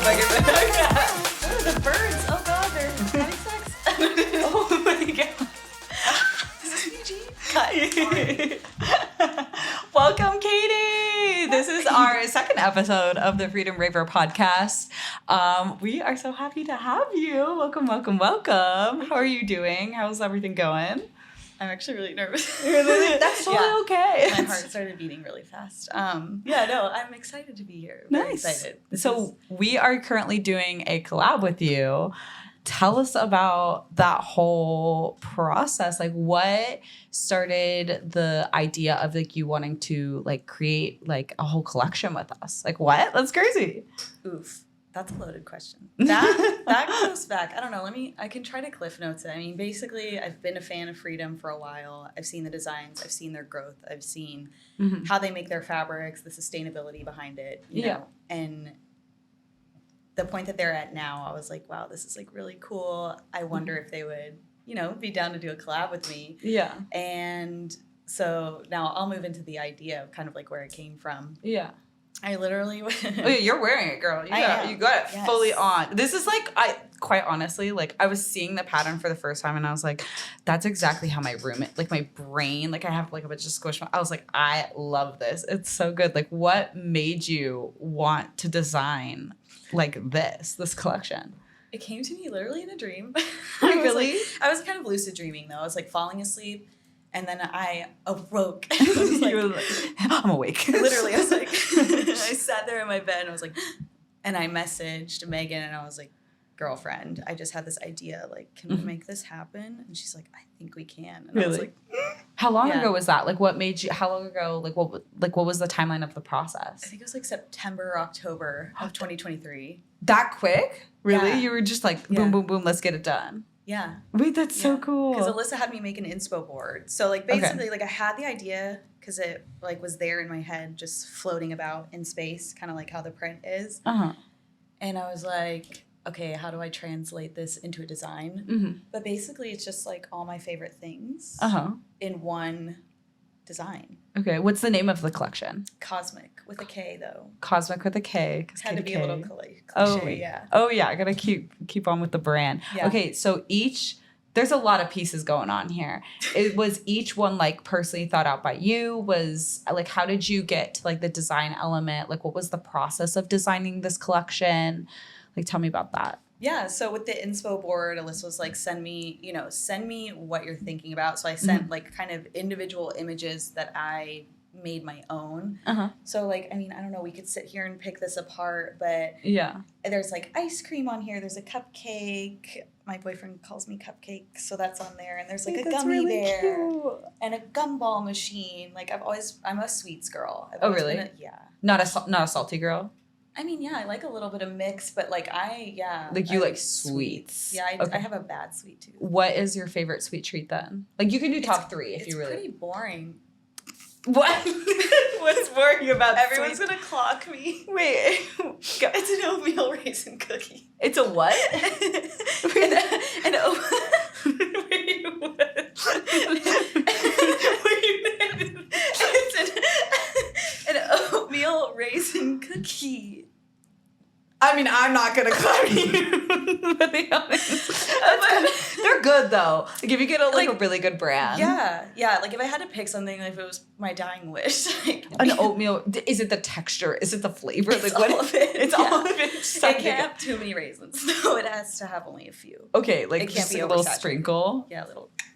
fucking oh, the birds. Oh god, they're having sex. Oh my god. Is this PG? Welcome, Katie. This is our second episode of the Freedom Raver podcast. We are so happy to have you. Welcome, welcome, welcome. How are you doing? How's everything going? I'm actually really nervous. That's totally okay. My heart started beating really fast. Yeah, no, I'm excited to be here. Very excited. We are currently doing a collab with you. Tell us about that whole process. Like, what started the idea of like you wanting to like create like a whole collection with us? Like, what? That's crazy. Oof. That's a loaded question. That goes back. I don't know. I can try to cliff notes it. I mean, basically, I've been a fan of Freedom for a while. I've seen the designs. I've seen their growth. I've seen how they make their fabrics, the sustainability behind it, you know, and the point that they're at now, I was like, wow, this is like really cool. I wonder if they would, you know, be down to do a collab with me. Yeah. And so now I'll move into the idea of kind of like where it came from. Yeah. I literally Oh, yeah, you're wearing it, girl. You got it fully on. This is like, quite honestly, like I was seeing the pattern for the first time and I was like, that's exactly how my room, like my brain, like I have like a bunch of squish. I was like, I love this. It's so good. Like, what made you want to design like this collection? It came to me literally in a dream. Really? I was kind of lucid dreaming though. I was like falling asleep. And then I awoke. I was like, I'm awake. Literally, I was like, I sat there in my bed and I was like, and I messaged Megan and I was like, girlfriend, I just had this idea. Like, can we make this happen? And she's like, I think we can. And really? I was like, how long ago was that? Like, what made you? How long ago? Like, what was the timeline of the process? I think it was like September, October of 2023. That quick? Really? Yeah. You were just like, boom, boom, boom. Let's get it done. Yeah. Wait, that's so cool. Because Alyssa had me make an inspo board. So like basically like I had the idea because it like was there in my head just floating about in space, kind of like how the print is. Uh-huh. And I was like, okay, how do I translate this into a design? Mm-hmm. But basically it's just like all my favorite things in one design. Okay, what's the name of the collection? Cosmic with a K though. Cosmic with a K. Had to be a little cliche, yeah. Oh yeah, I gotta keep on with the brand. Yeah. Okay, so there's a lot of pieces going on here. It was each one like personally thought out by you? Was like, how did you get to like the design element? Like, what was the process of designing this collection? Like, tell me about that. Yeah, so with the inspo board, Alyssa was like, send me what you're thinking about. So I sent like kind of individual images that I made my own. So like, I mean, I don't know, we could sit here and pick this apart, but there's like ice cream on here. There's a cupcake. My boyfriend calls me Cupcake, so that's on there. And there's like a gummy really there cute. And a gumball machine. Like I'm a sweets girl. Oh really? Not a salty girl. I mean, yeah, I like a little bit of mix, but like you like sweets. Yeah, I have a bad sweet tooth. What is your favorite sweet treat then? Like, you can do top three if you really. It's pretty boring. What? What's boring about Everyone's gonna clock me. Wait, it's an oatmeal raisin cookie. It's a what? Wait, what? It's an oatmeal raisin cookie. I mean, I'm not gonna clap you, to be honest. They're good though. Like, if you get a really good brand. Yeah. Like if I had to pick something, like if it was my dying wish, like an oatmeal. Is it the texture? Is it the flavor? It's like all of it. It's all of it. It can't have too many raisins, so it has to have only a few. Okay, like it can't just be like a little sprinkle. Yeah,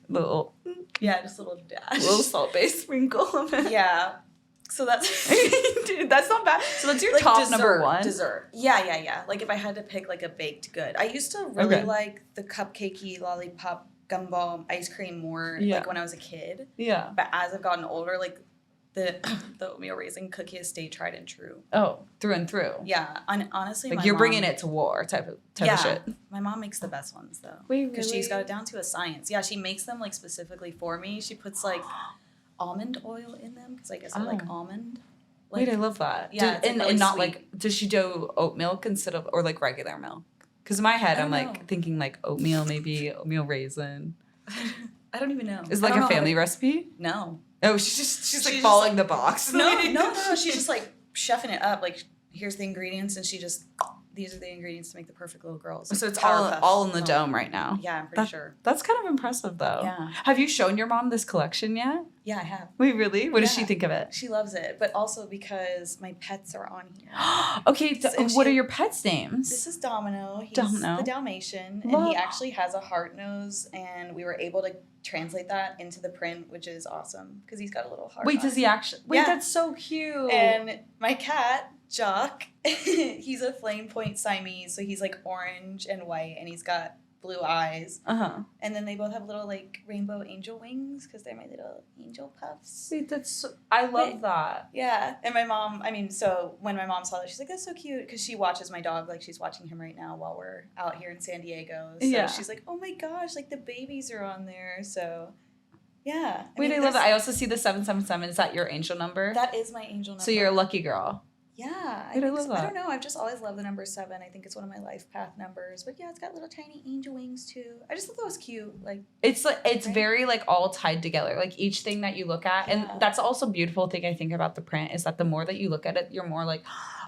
little. Yeah, just a little dash. A little salt-based sprinkle. Yeah. So that's dude, that's not bad. So that's your like top dessert, number one. Dessert. Yeah. Like if I had to pick like a baked good. I used to really like the cupcakey, lollipop, gumball, ice cream more like when I was a kid. Yeah. But as I've gotten older, like the oatmeal raisin cookie has stayed tried and true. Oh, through and through. Yeah. Honestly, like you're bringing it to war type of shit. My mom makes the best ones though. Wait, because she's got it down to a science. Yeah, she makes them like specifically for me. She puts like almond oil in them because I guess I like almond. Like, wait, I love that. Yeah, and not sweet. Like, does she do oat milk instead of, or like regular milk? Because in my head, I'm like thinking like oatmeal, maybe oatmeal raisin. I don't even know. Is it like a family recipe? No. Oh, she's like following the box. No. She's just like chefing it up. Like, here's the ingredients, and she just these are the ingredients to make the perfect little girls. So it's all in the dome right now. Yeah, I'm pretty sure. That's kind of impressive, though. Yeah. Have you shown your mom this collection yet? Yeah, I have. Wait, really? What does she think of it? She loves it, but also because my pets are on here. Okay, what are your pets' names? This is Domino. He's Domino. the Dalmatian, and he actually has a heart nose, and we were able to translate that into the print, which is awesome because he's got a little heart. Wait, does he actually? Wait, that's so cute. And my cat, Jock, he's a flame point Siamese, so he's like orange and white, and he's got blue eyes. And then they both have little like rainbow angel wings because they're my little angel puffs. Wait, I love that. Yeah. And my mom, so when my mom saw that, she's like, that's so cute, because she watches my dog, like she's watching him right now while we're out here in San Diego. So she's like, oh my gosh, like the babies are on there. So yeah. I love that. I also see the 777. Is that your angel number? That is my angel number. So you're a lucky girl. Yeah, I love that. I don't know. I've just always loved the number 7. I think it's one of my life path numbers. But yeah, it's got little tiny angel wings too. I just thought that was cute. Like it's very like all tied together. Like each thing that you look at, and that's also a beautiful thing I think about the print is that the more that you look at it, you're more like,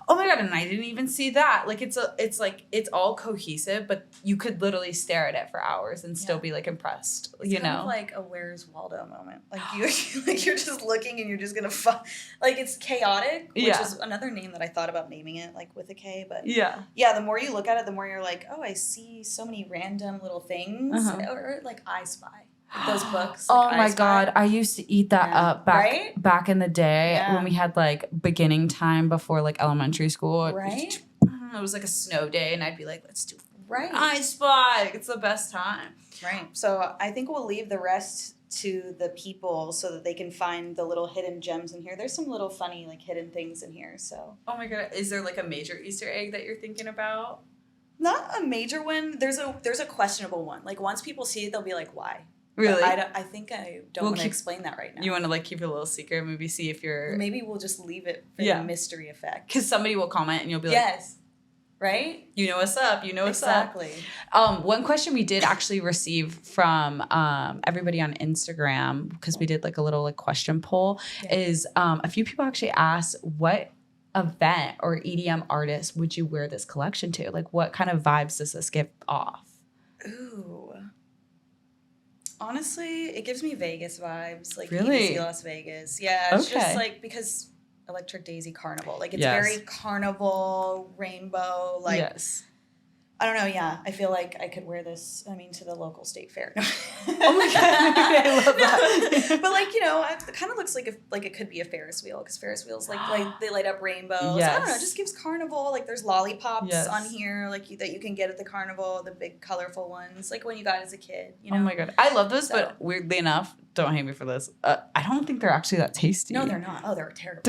oh my god, and I didn't even see that. Like it's all cohesive, but you could literally stare at it for hours and still be like impressed. It's kind of like a Where's Waldo moment. Like you're just looking and you're just gonna like it's chaotic, which is another name that I thought about naming it, like with a K. But the more you look at it, the more you're like, oh, I see so many random little things, or like I Spy. Those books. Like oh my god, I used to eat that up back in the day when we had like beginning time before like elementary school. Right. It was like a snow day, and I'd be like, let's do I Spy. It's the best time. Right. So I think we'll leave the rest to the people so that they can find the little hidden gems in here. There's some little funny like hidden things in here. So. Oh my god, is there like a major Easter egg that you're thinking about? Not a major one. There's a questionable one. Like once people see it, they'll be like, why? Really? I think I don't want to explain that right now. You want to like keep it a little secret, maybe see if you're... Maybe we'll just leave it for the mystery effect. Because somebody will comment and you'll be like... Yes. Right? You know what's up. You know what's exactly. up. One question we did actually receive from everybody on Instagram, because we did like a little like question poll, is a few people actually asked what event or EDM artist would you wear this collection to? Like what kind of vibes does this give off? Ooh. Honestly, it gives me Vegas vibes. Like really? EDC Las Vegas. Yeah, it's just like because Electric Daisy Carnival. Like it's very carnival, rainbow, like I don't know, yeah. I feel like I could wear this, to the local state fair. Oh my god, I love that. But like, it kind of looks like it could be a Ferris wheel, because Ferris wheels like they light up rainbows. I don't know, it just gives carnival. Like there's lollipops on here, like that you can get at the carnival, the big colorful ones, like when you got as a kid. Oh my god, I love those, but weirdly enough, don't hate me for this. I don't think they're actually that tasty. No, they're not. Oh, they're terrible.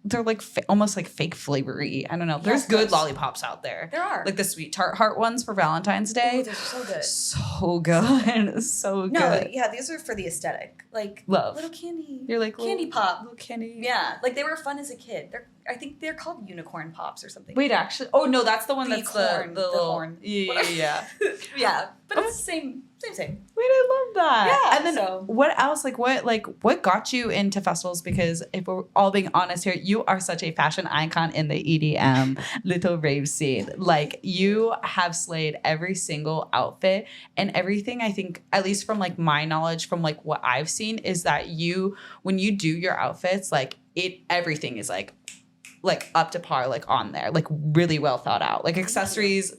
They're like almost like fake flavory. I don't know. There's good lollipops out there. There are. Like the sweet tart heart ones for Valentine's Day. Oh, they're so good. So good. So good. No, yeah, these are for the aesthetic. Like love. Little candy. You're like candy pop. Little candy. Yeah. Like they were fun as a kid. I think they're called unicorn pops or something. Wait, actually. Oh no, that's the one that's the little horn. Yeah. Yeah. But it's the same. Wait, I love that. Yeah. And then what else? What got you into festivals? Because if we're all being honest here, you are such a fashion icon in the EDM little rave scene. Like you have slayed every single outfit and everything. I think, at least from like my knowledge, from like what I've seen, is that when you do your outfits, like everything is like up to par, like on there, like really well thought out, like accessories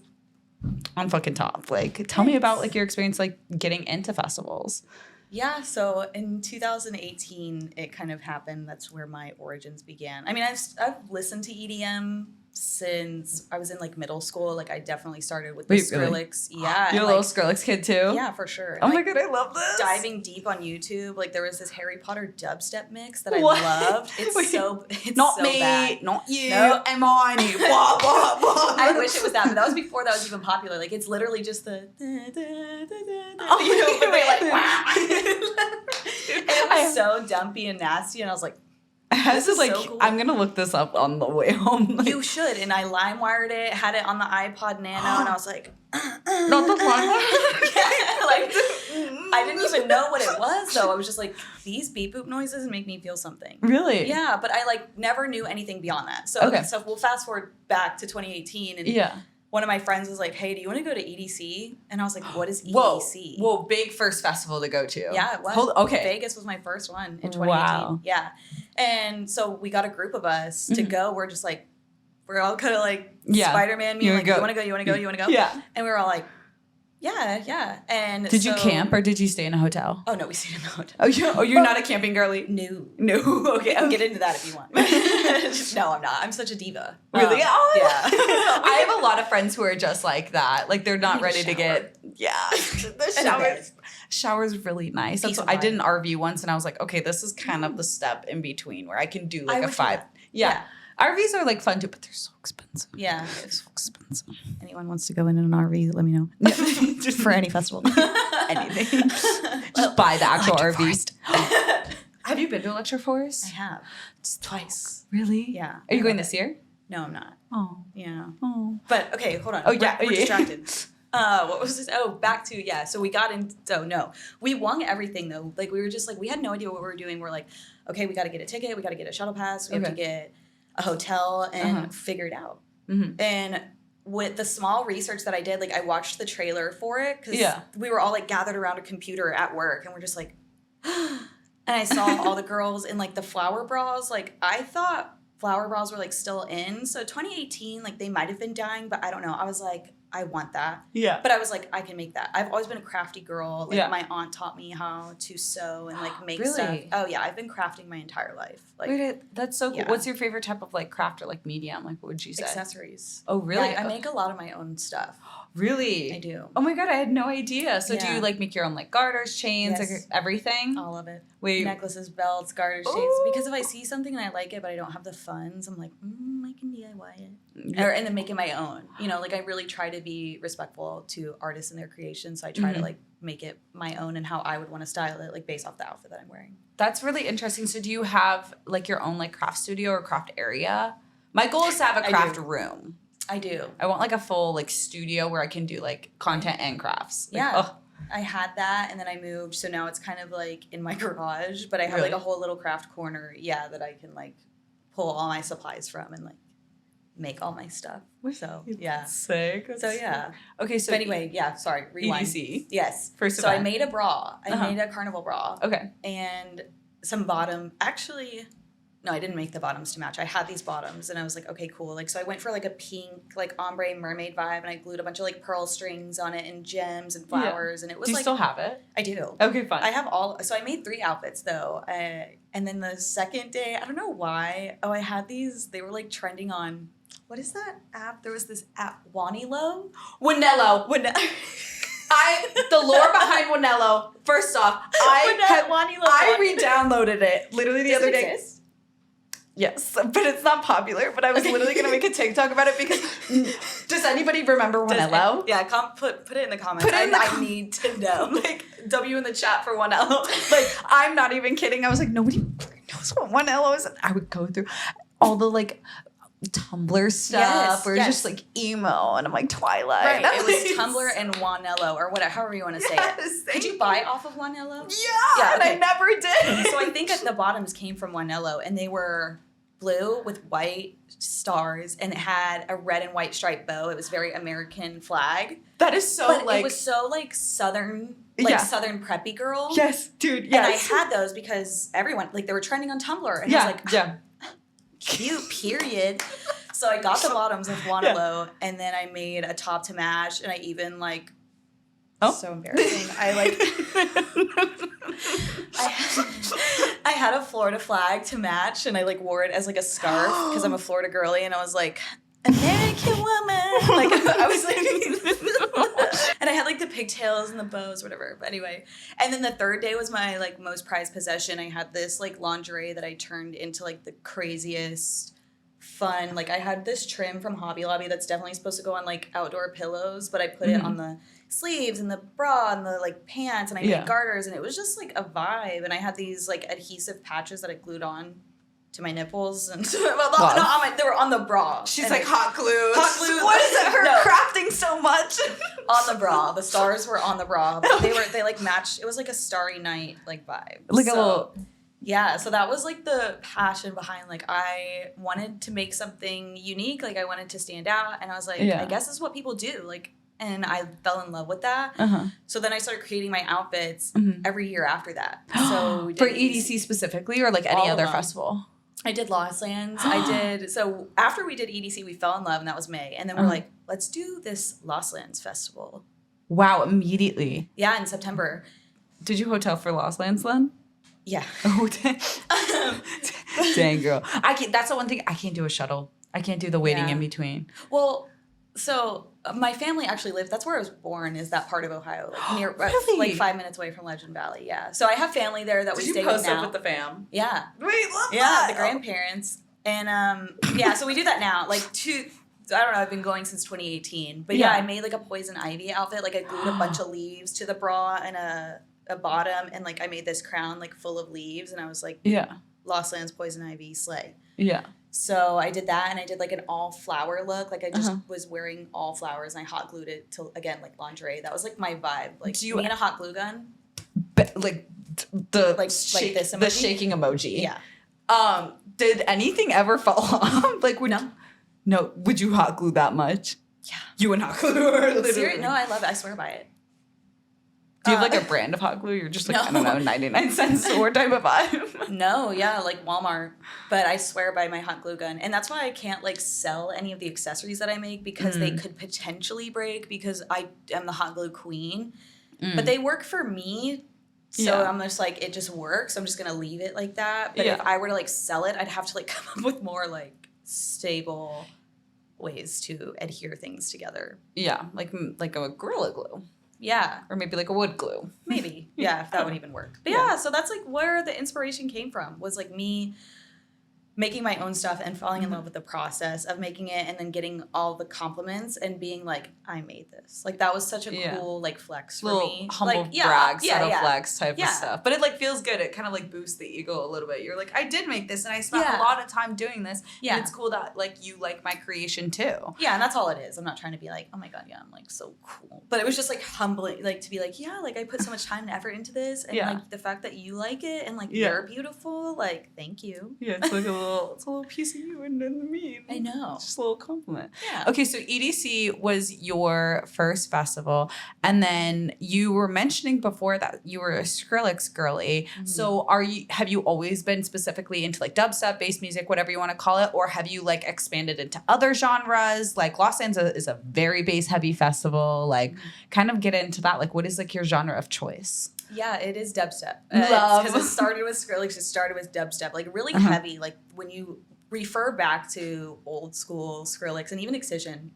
on fucking top. Like tell me about like your experience like getting into festivals. Yeah, so in 2018 it kind of happened. That's where my origins began. I've listened to EDM since I was in like middle school. Like I definitely started with the Skrillex. Really? Yeah. You're a little Skrillex kid too? Yeah, for sure. Oh my god, I love this. Diving deep on YouTube, like there was this Harry Potter dubstep mix that I loved. It's not so me, bad. not you, Hermione. I wish it was that, but that was before that was even popular. Like it's literally just the but they like and it was so dumpy and nasty, and I was like, had to like, cool. I'm going to look this up on the way home. Like, you should. And I LimeWired it, had it on the iPod Nano, and I was like, not the LimeWire? Yeah, like, I didn't even know what it was, though. I was just like, these beep boop noises make me feel something. Really? Yeah, but I like never knew anything beyond that. So, okay, so we'll fast forward back to 2018, and one of my friends was like, hey, do you want to go to EDC? And I was like, what is EDC? Whoa, big first festival to go to. Yeah, it was. Okay. Vegas was my first one in 2018. Wow. Yeah. And so we got a group of us to go. We're just like, we're all kind of like Spider-Man. Me, like, you want to go? You want to go? You want to go? Yeah. And we were all like, yeah. And did you camp or did you stay in a hotel? Oh, no, we stayed in a hotel. Oh, you're not a camping girly? No. Okay, I'll get into that if you want. No, I'm not. I'm such a diva. Really? Yeah. I have a lot of friends who are just like that. Like, they're not ready to get... Yeah. The shower's really nice. That's what, I did an RV once, and I was like, okay, this is kind of the step in between where I can do like a 5... Yeah. RVs are like fun too, but they're so expensive. Yeah. They're so expensive. Anyone wants to go in an RV, let me know. Just for any festival. Anything. Just buy the actual RV. Have you been to Electro Forest? I have. Just twice. Really? Yeah. Are you going this year? No, I'm not. Oh. Yeah. Oh. But, okay, hold on. Oh, yeah. We're distracted. What was this? Oh, back to, so we got in, we won everything though. Like, we were just like, we had no idea what we were doing. We're like, okay, we got to get a ticket. We got to get a shuttle pass. We have to get a hotel and figure it out. Mm-hmm. And with the small research that I did, like I watched the trailer for it because we were all like gathered around a computer at work and we're just like, and I saw all the girls in like the flower bras. Like I thought flower bras were like still in. So 2018, like they might have been dying, but I don't know. I was like, I want that. Yeah. But I was like, I can make that. I've always been a crafty girl. Like my aunt taught me how to sew and like make stuff. Oh yeah, I've been crafting my entire life. Like, wait, that's so cool. Yeah. What's your favorite type of like craft or like medium? Like what would you say? Accessories. Oh really? Yeah, I make a lot of my own stuff. Really? I do. Oh my God, I had no idea. So do you like make your own like garters, chains, like everything? All of it. Wait. Necklaces, belts, garters, chains. Because if I see something and I like it but I don't have the funds, I'm like, I can DIY it. Yeah. And then make it my own. You know, like I really try to be respectful to artists and their creation. So I try to like make it my own and how I would want to style it, like based off the outfit that I'm wearing. That's really interesting. So do you have like your own like craft studio or craft area? My goal is to have a craft room. I do. I want like a full like studio where I can do like content and crafts. Like, yeah. I had that and then I moved. So now it's kind of like in my garage, but I have like a whole little craft corner. Yeah. That I can like pull all my supplies from and like make all my stuff. So yeah. Sick. So yeah. Okay. So anyway, sorry. Rewind. EDC. Yes. First so I made a bra. I made a carnival bra. Okay. And some bottom. Actually, no, I didn't make the bottoms to match. I had these bottoms and I was like, okay, cool. Like, so I went for like a pink, like ombre mermaid vibe and I glued a bunch of like pearl strings on it and gems and flowers. And it was do you like. still have it? I do. Okay, fine. I have so I made 3 outfits though. And then the second day, I don't know why. Oh, I had these, they were like trending on, what is that app? There was this app, Wanelo? Wanelo. The lore behind Wanelo. First off, I re-downloaded it literally the other day. Yes, but it's not popular. But I was literally gonna make a TikTok about it because does anybody remember Wanelo? Put it in the comments. I need to know. Like W in the chat for Wanelo. Like I'm not even kidding. I was like nobody knows what Wanelo is. And I would go through all the like Tumblr stuff or just like emo and I'm like Twilight. Right. It was Tumblr and Wanelo or whatever, however you want to say it. Could you buy off of Wanelo? Yeah, and I never did. So I think the bottoms came from Wanelo and they were blue with white stars and it had a red and white striped bow. It was very American flag. That is so but it was so like southern, southern preppy girl. Yes, dude. Yes. And I had those because everyone like they were trending on Tumblr and I was like, cute, period. So I got the bottoms of Wanelo and then I made a top to match and I even like so embarrassing. I had a Florida flag to match and I like wore it as like a scarf because I'm a Florida girly and I was like American woman. Like I was like and I had like the pigtails and the bows, whatever. But anyway. And then the third day was my like most prized possession. I had this like lingerie that I turned into like the craziest fun. Like I had this trim from Hobby Lobby that's definitely supposed to go on like outdoor pillows, but I put it on the sleeves and the bra and the like pants and I made garters and it was just like a vibe. And I had these like adhesive patches that I glued on to my nipples and well, they were on the bra. She's and like hot glue. Hot glue. What is it? Her crafting so much on the bra. The stars were on the bra. But they like matched. It was like a Starry Night like vibe. Like a little. Yeah, so that was like the passion behind like I wanted to make something unique. Like I wanted to stand out, and I was like, I guess this is what people do. Like, and I fell in love with that. So then I started creating my outfits every year after that. So we did for EDC specifically, or like any other festival. I did Lost Lands. So after we did EDC, we fell in love, and that was May. And then we're like, let's do this Lost Lands festival. Wow, immediately. Yeah, in September. Did you hotel for Lost Lands then? Yeah. Oh, dang girl. That's the one thing, I can't do a shuttle. I can't do the waiting in between. Well, so my family actually lived, that's where I was born, is that part of Ohio, like near, really? like 5 minutes away from Legend Valley. Yeah. So I have family there that we stay with now. Did you post up with the fam? Yeah. Wait, love yeah, that. The grandparents. And so we do that now. Like I don't know, I've been going since 2018. But I made like a poison ivy outfit. Like I glued a bunch of leaves to the bra and a bottom, and like I made this crown like full of leaves, and I was like, Lost Lands, poison ivy, slay. Yeah. So I did that, and I did like an all flower look. Like I just was wearing all flowers, and I hot glued it to, again, like lingerie. That was like my vibe. Like, me and a hot glue gun. Like the this emoji? The shaking emoji. Yeah. Did anything ever fall off? Like no. Would you hot glue that much? Yeah. You and hot glue. Seriously? No, I love it. I swear by it. Do you have like a brand of hot glue? You're just like, I don't know, 99 cents store type of vibe. No, like Walmart. But I swear by my hot glue gun. And that's why I can't like sell any of the accessories that I make, because they could potentially break, because I am the hot glue queen. But they work for me. So I'm just like, it just works. I'm just going to leave it like that. But if I were to like sell it, I'd have to like come up with more like stable ways to adhere things together. Yeah, like a Gorilla Glue. Yeah. Or maybe like a wood glue. Maybe. Yeah, if that would even work. But so that's like where the inspiration came from, was like me making my own stuff and falling in love with the process of making it, and then getting all the compliments and being like, I made this. Like that was such a cool like flex for me. Humble brag, subtle flex type of stuff. But it like feels good. It kind of like boosts the ego a little bit. You're like, I did make this, and I spent a lot of time doing this. Yeah. And it's cool that like you like my creation too. Yeah, and that's all it is. I'm not trying to be like, oh my God, I'm like so cool. But it was just like humbling, like to be like, like I put so much time and effort into this, and like the fact that you like it, and like you're beautiful, like thank you. Yeah, it's like a little piece of you and me. I know. Just a little compliment. Yeah. Okay, so EDC was your first festival, and then you were mentioning before that you were a Skrillex girly. So have you always been specifically into like dubstep, bass music, whatever you want to call it, or have you like expanded into other genres? Like Lost Lands is a very bass heavy festival. Like kind of get into that. Like what is like your genre of choice? Yeah, it is dubstep. Love. Because it started with Skrillex, it started with dubstep, like really heavy. Like when you refer back to old school Skrillex and even Excision,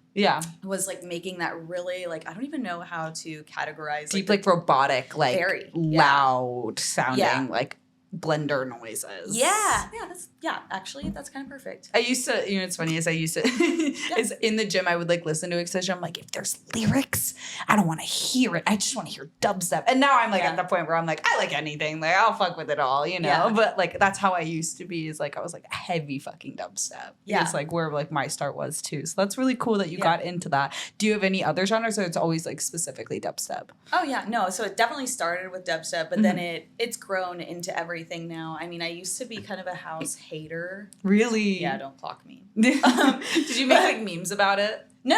was like making that really like, I don't even know how to categorize. Deep, like robotic, like very loud sounding, like blender noises. Actually that's kind of perfect. I used to, it's funny, is is in the gym I would like listen to Excision. I'm like, if there's lyrics, I don't want to hear it. I just want to hear dubstep. And now I'm like at the point where I'm like, I like anything. Like I'll fuck with it all, But like that's how I used to be, is like I was like heavy fucking dubstep. Yeah. It's like where like my start was too. So that's really cool that you got into that. Do you have any other genres, or it's always like specifically dubstep? Oh yeah, no. So it definitely started with dubstep, but then it's grown into everything now. I mean, I used to be kind of a house hater. Really? Yeah, don't clock me. Did you make like memes about it? No.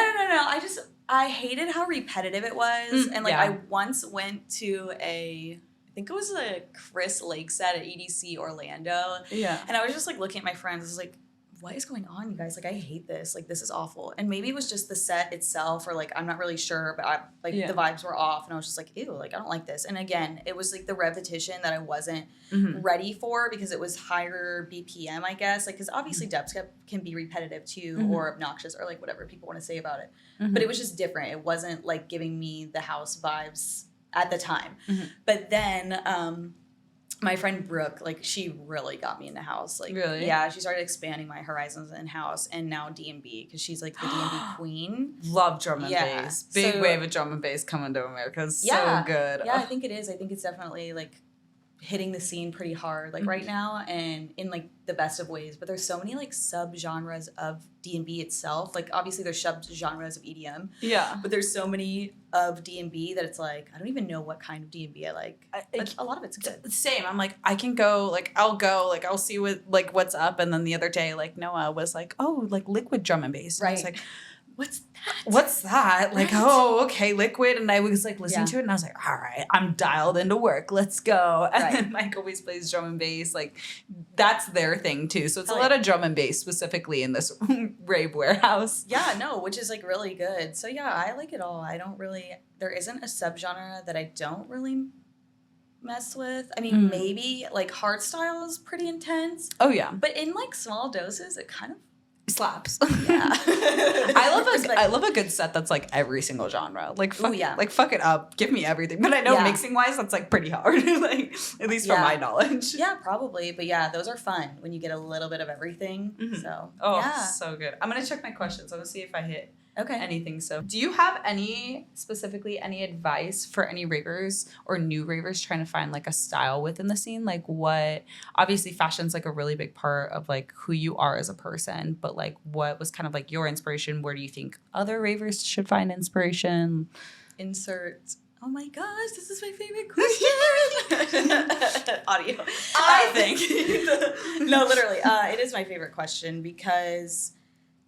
I hated how repetitive it was. And like I once went to I think it was a Chris Lake set at EDC Orlando. Yeah. And I was just like looking at my friends. I was like, what is going on, you guys? Like, I hate this. Like, this is awful. And maybe it was just the set itself, or like, I'm not really sure, but the vibes were off, and I was just like, ew, like, I don't like this. And again, it was like the repetition that I wasn't ready for, because it was higher BPM, I guess. Like, because obviously dubstep can be repetitive too, or obnoxious, or like whatever people want to say about it. But it was just different. It wasn't like giving me the house vibes at the time. But then, my friend Brooke, like, she really got me in the house. Like, really? Yeah, she started expanding my horizons in house, and now D&B, because she's like the D&B queen. Love drum and bass. Big wave of drum and bass coming to America. It's so good. Yeah, I think it is. I think it's definitely like hitting the scene pretty hard like right now, and in like the best of ways, but there's so many like sub genres of D&B itself. Like obviously there's sub genres of EDM, but there's so many of D&B that it's like I don't even know what kind of D&B I like, but a lot of it's good. Same. I'm like, I can go, like I'll see what like what's up, and then the other day like Noah was like, oh, like liquid drum and bass, and I was like, what's that? Like, oh, okay, liquid. And I was like listening to it and I was like, all right, I'm dialed into work. Let's go. And then Mike always plays drum and bass. Like that's their thing too. So it's a lot of drum and bass specifically in this rave warehouse. Yeah, no, which is like really good. So yeah, I like it all. There isn't a subgenre that I don't really mess with. I mean, maybe like hardstyle is pretty intense. Oh yeah. But in like small doses, it kind of slaps. Yeah. I love a good set that's like every single genre. Like fuck it up. Give me everything. But I know mixing wise that's like pretty hard. Like at least from my knowledge. Yeah, probably. But yeah, those are fun when you get a little bit of everything. So so good. I'm gonna check my questions. I'm gonna see if I hit Okay. anything. So do you have any advice for any ravers or new ravers trying to find like a style within the scene? Like what, obviously fashion's like a really big part of like who you are as a person, but like what was kind of like your inspiration? Where do you think other ravers should find inspiration? Oh my gosh, this is my favorite question. Audio. I think. No, literally. It is my favorite question because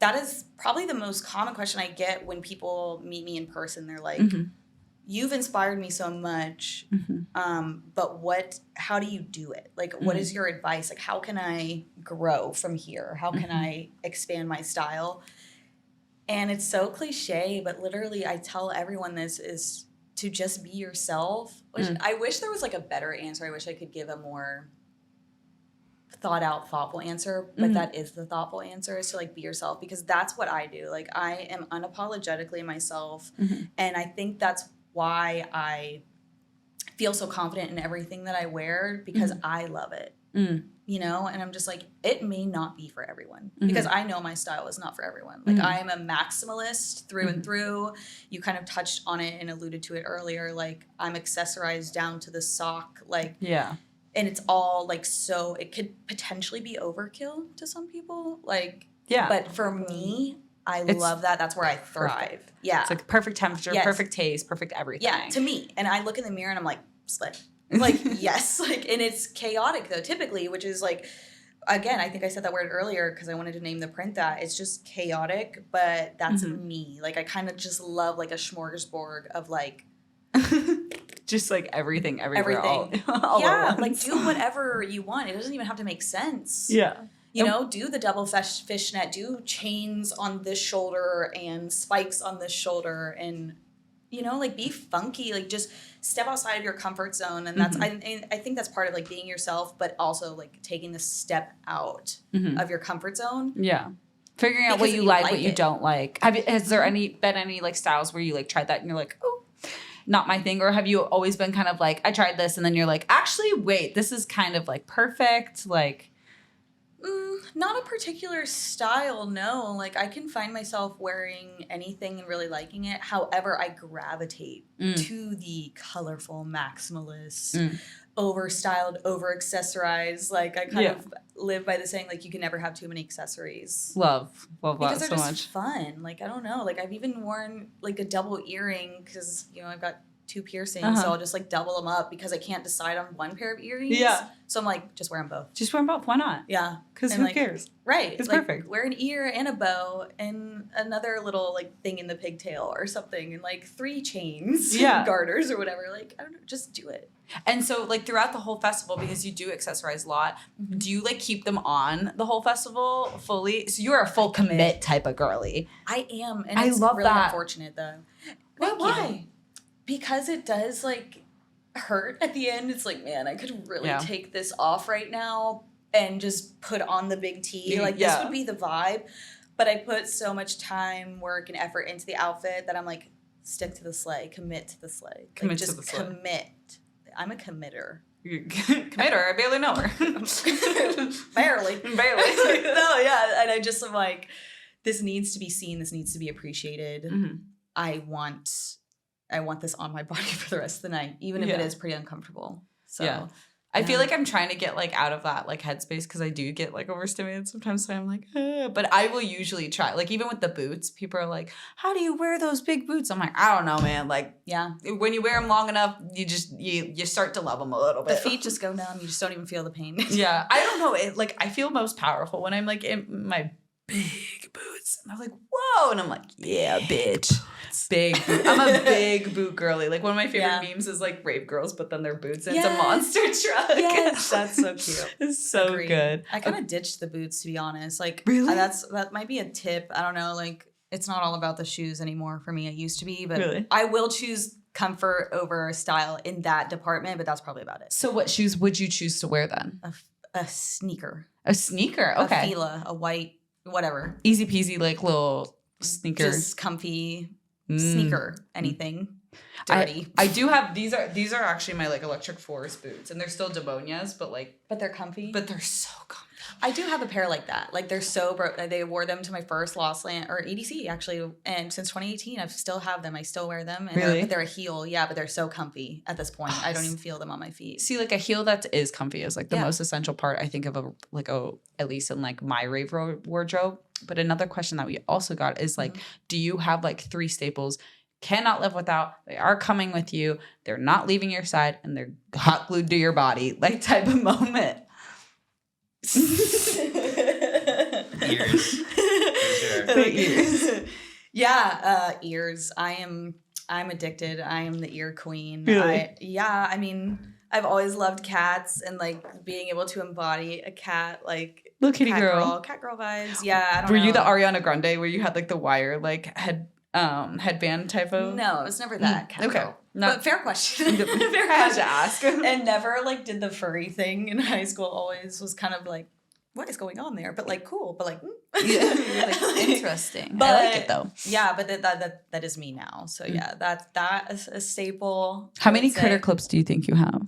that is probably the most common question I get when people meet me in person. They're like, you've inspired me so much, but how do you do it? Like, what is your advice? Like, how can I grow from here? How can I expand my style? And it's so cliche, but literally I tell everyone this is to just be yourself. Which I wish there was like a better answer. I wish I could give a more thought out, thoughtful answer, but that is the thoughtful answer, is to like be yourself, because that's what I do. Like I am unapologetically myself, and I think that's why I feel so confident in everything that I wear, because I love it. You know, and I'm just like, it may not be for everyone, because I know my style is not for everyone. Like I am a maximalist through and through. You kind of touched on it and alluded to it earlier. Like I'm accessorized down to the sock. Like and it's all like, so it could potentially be overkill to some people. Like, but for me, I love that. That's where I thrive. Perfect. Yeah. It's like perfect temperature, perfect taste, perfect everything. Yeah, to me. And I look in the mirror and I'm like, slick. Like, yes. Like, and it's chaotic though, typically, which is like, again, I think I said that word earlier because I wanted to name the print that. It's just chaotic, but that's me. Like, I kind of just love like a smorgasbord of like, just like everything, everywhere, all like do whatever you want. It doesn't even have to make sense. Yeah. You know, do the double fishnet, do chains on this shoulder and spikes on this shoulder, and, you know, like be funky, like just step outside of your comfort zone. And that's, I think that's part of like being yourself, but also like taking the step out of your comfort zone. Yeah. Figuring out what you like, what you don't like. Has there been any like styles where you like tried that and you're like, oh, not my thing? Or have you always been kind of like, I tried this and then you're like, actually, wait, this is kind of like perfect? Like, not a particular style, no. Like I can find myself wearing anything and really liking it. However, I gravitate to the colorful, maximalist, over-styled, over-accessorized. Like I kind of live by the saying, like, you can never have too many accessories. Love because that they're so just much. Fun. Like, I don't know. Like I've even worn like a double earring because, you know, I've got 2 piercings, so I'll just like double them up because I can't decide on one pair of earrings. Yeah. So I'm like, just wear them both. Just wear them both. Why not? Yeah. Because who cares? Right. It's like, perfect. Wear an ear and a bow and another little like thing in the pigtail or something, and like 3 chains, garters or whatever. Like, I don't know, just do it. And so like throughout the whole festival, because you do accessorize a lot, do you like keep them on the whole festival fully? So you're a full commit type of girly. I am. And it's love really that. Unfortunate though. Why? Because it does like hurt at the end. It's like, man, I could really take this off right now and just put on the big T. Like this would be the vibe. But I put so much time, work, and effort into the outfit that I'm like, stick to the sleigh, commit to the sleigh. Commit like, just to the sleigh. Commit. I'm a committer. Committer? I barely know her. Barely. Barely. No, yeah. And I just am like, this needs to be seen. This needs to be appreciated. I want this on my body for the rest of the night, even if it is pretty uncomfortable. So I feel like I'm trying to get like out of that like headspace because I do get like overstimulated sometimes. So I'm like, but I will usually try. Like even with the boots, people are like, "How do you wear those big boots?" I'm like, I don't know, man. Like, when you wear them long enough, you start to love them a little bit. The feet just go numb. You just don't even feel the pain. Yeah, I don't know. I feel most powerful when I'm like in my big boots. And I'm like, whoa, and I'm like, yeah, bitch. Big boot. I'm a big boot girly. Like one of my favorite memes is like Rave girls, but then their boots and it's a monster truck. Yes, that's so cute. It's so good. I kind of ditched the boots, to be honest. Like, really, that might be a tip. I don't know. Like, it's not all about the shoes anymore for me. It used to be, but really? I will choose comfort over style in that department. But that's probably about it. So, what shoes would you choose to wear then? A sneaker. A sneaker. Okay. A Fila, a white, whatever. Easy peasy, like little sneaker. Just comfy. Sneaker, anything dirty. I do have these are actually my like electric forest boots, and they're still Demonias, but they're comfy. But they're so comfy. I do have a pair like that. Like they're so they wore them to my first Lost Land or EDC actually, and since 2018 I still have them. I still wear them. And really? They're a heel, but they're so comfy at this point. I don't even feel them on my feet. See, like a heel that is comfy is like the most essential part I think of at least in like my rave wardrobe. But another question that we also got is like, do you have like 3 staples? Cannot live without. They are coming with you. They're not leaving your side, and they're hot glued to your body, like type of moment. Ears. For sure. Ears. Ears. I'm addicted. I am the ear queen. Really? I mean, I've always loved cats and like being able to embody a cat, like little kitty cat girl vibes. Yeah, I don't know. Were you the Ariana Grande where you had like the wire like headband type of? No, it was never that cat girl. No. But fair question. Fair question to ask. And never like did the furry thing in high school. Always was kind of like, what is going on there? But like cool. But like, yeah, you're like interesting. But, I like it though. Yeah, but that is me now. So yeah, that is a staple. How many critter clips do you think you have?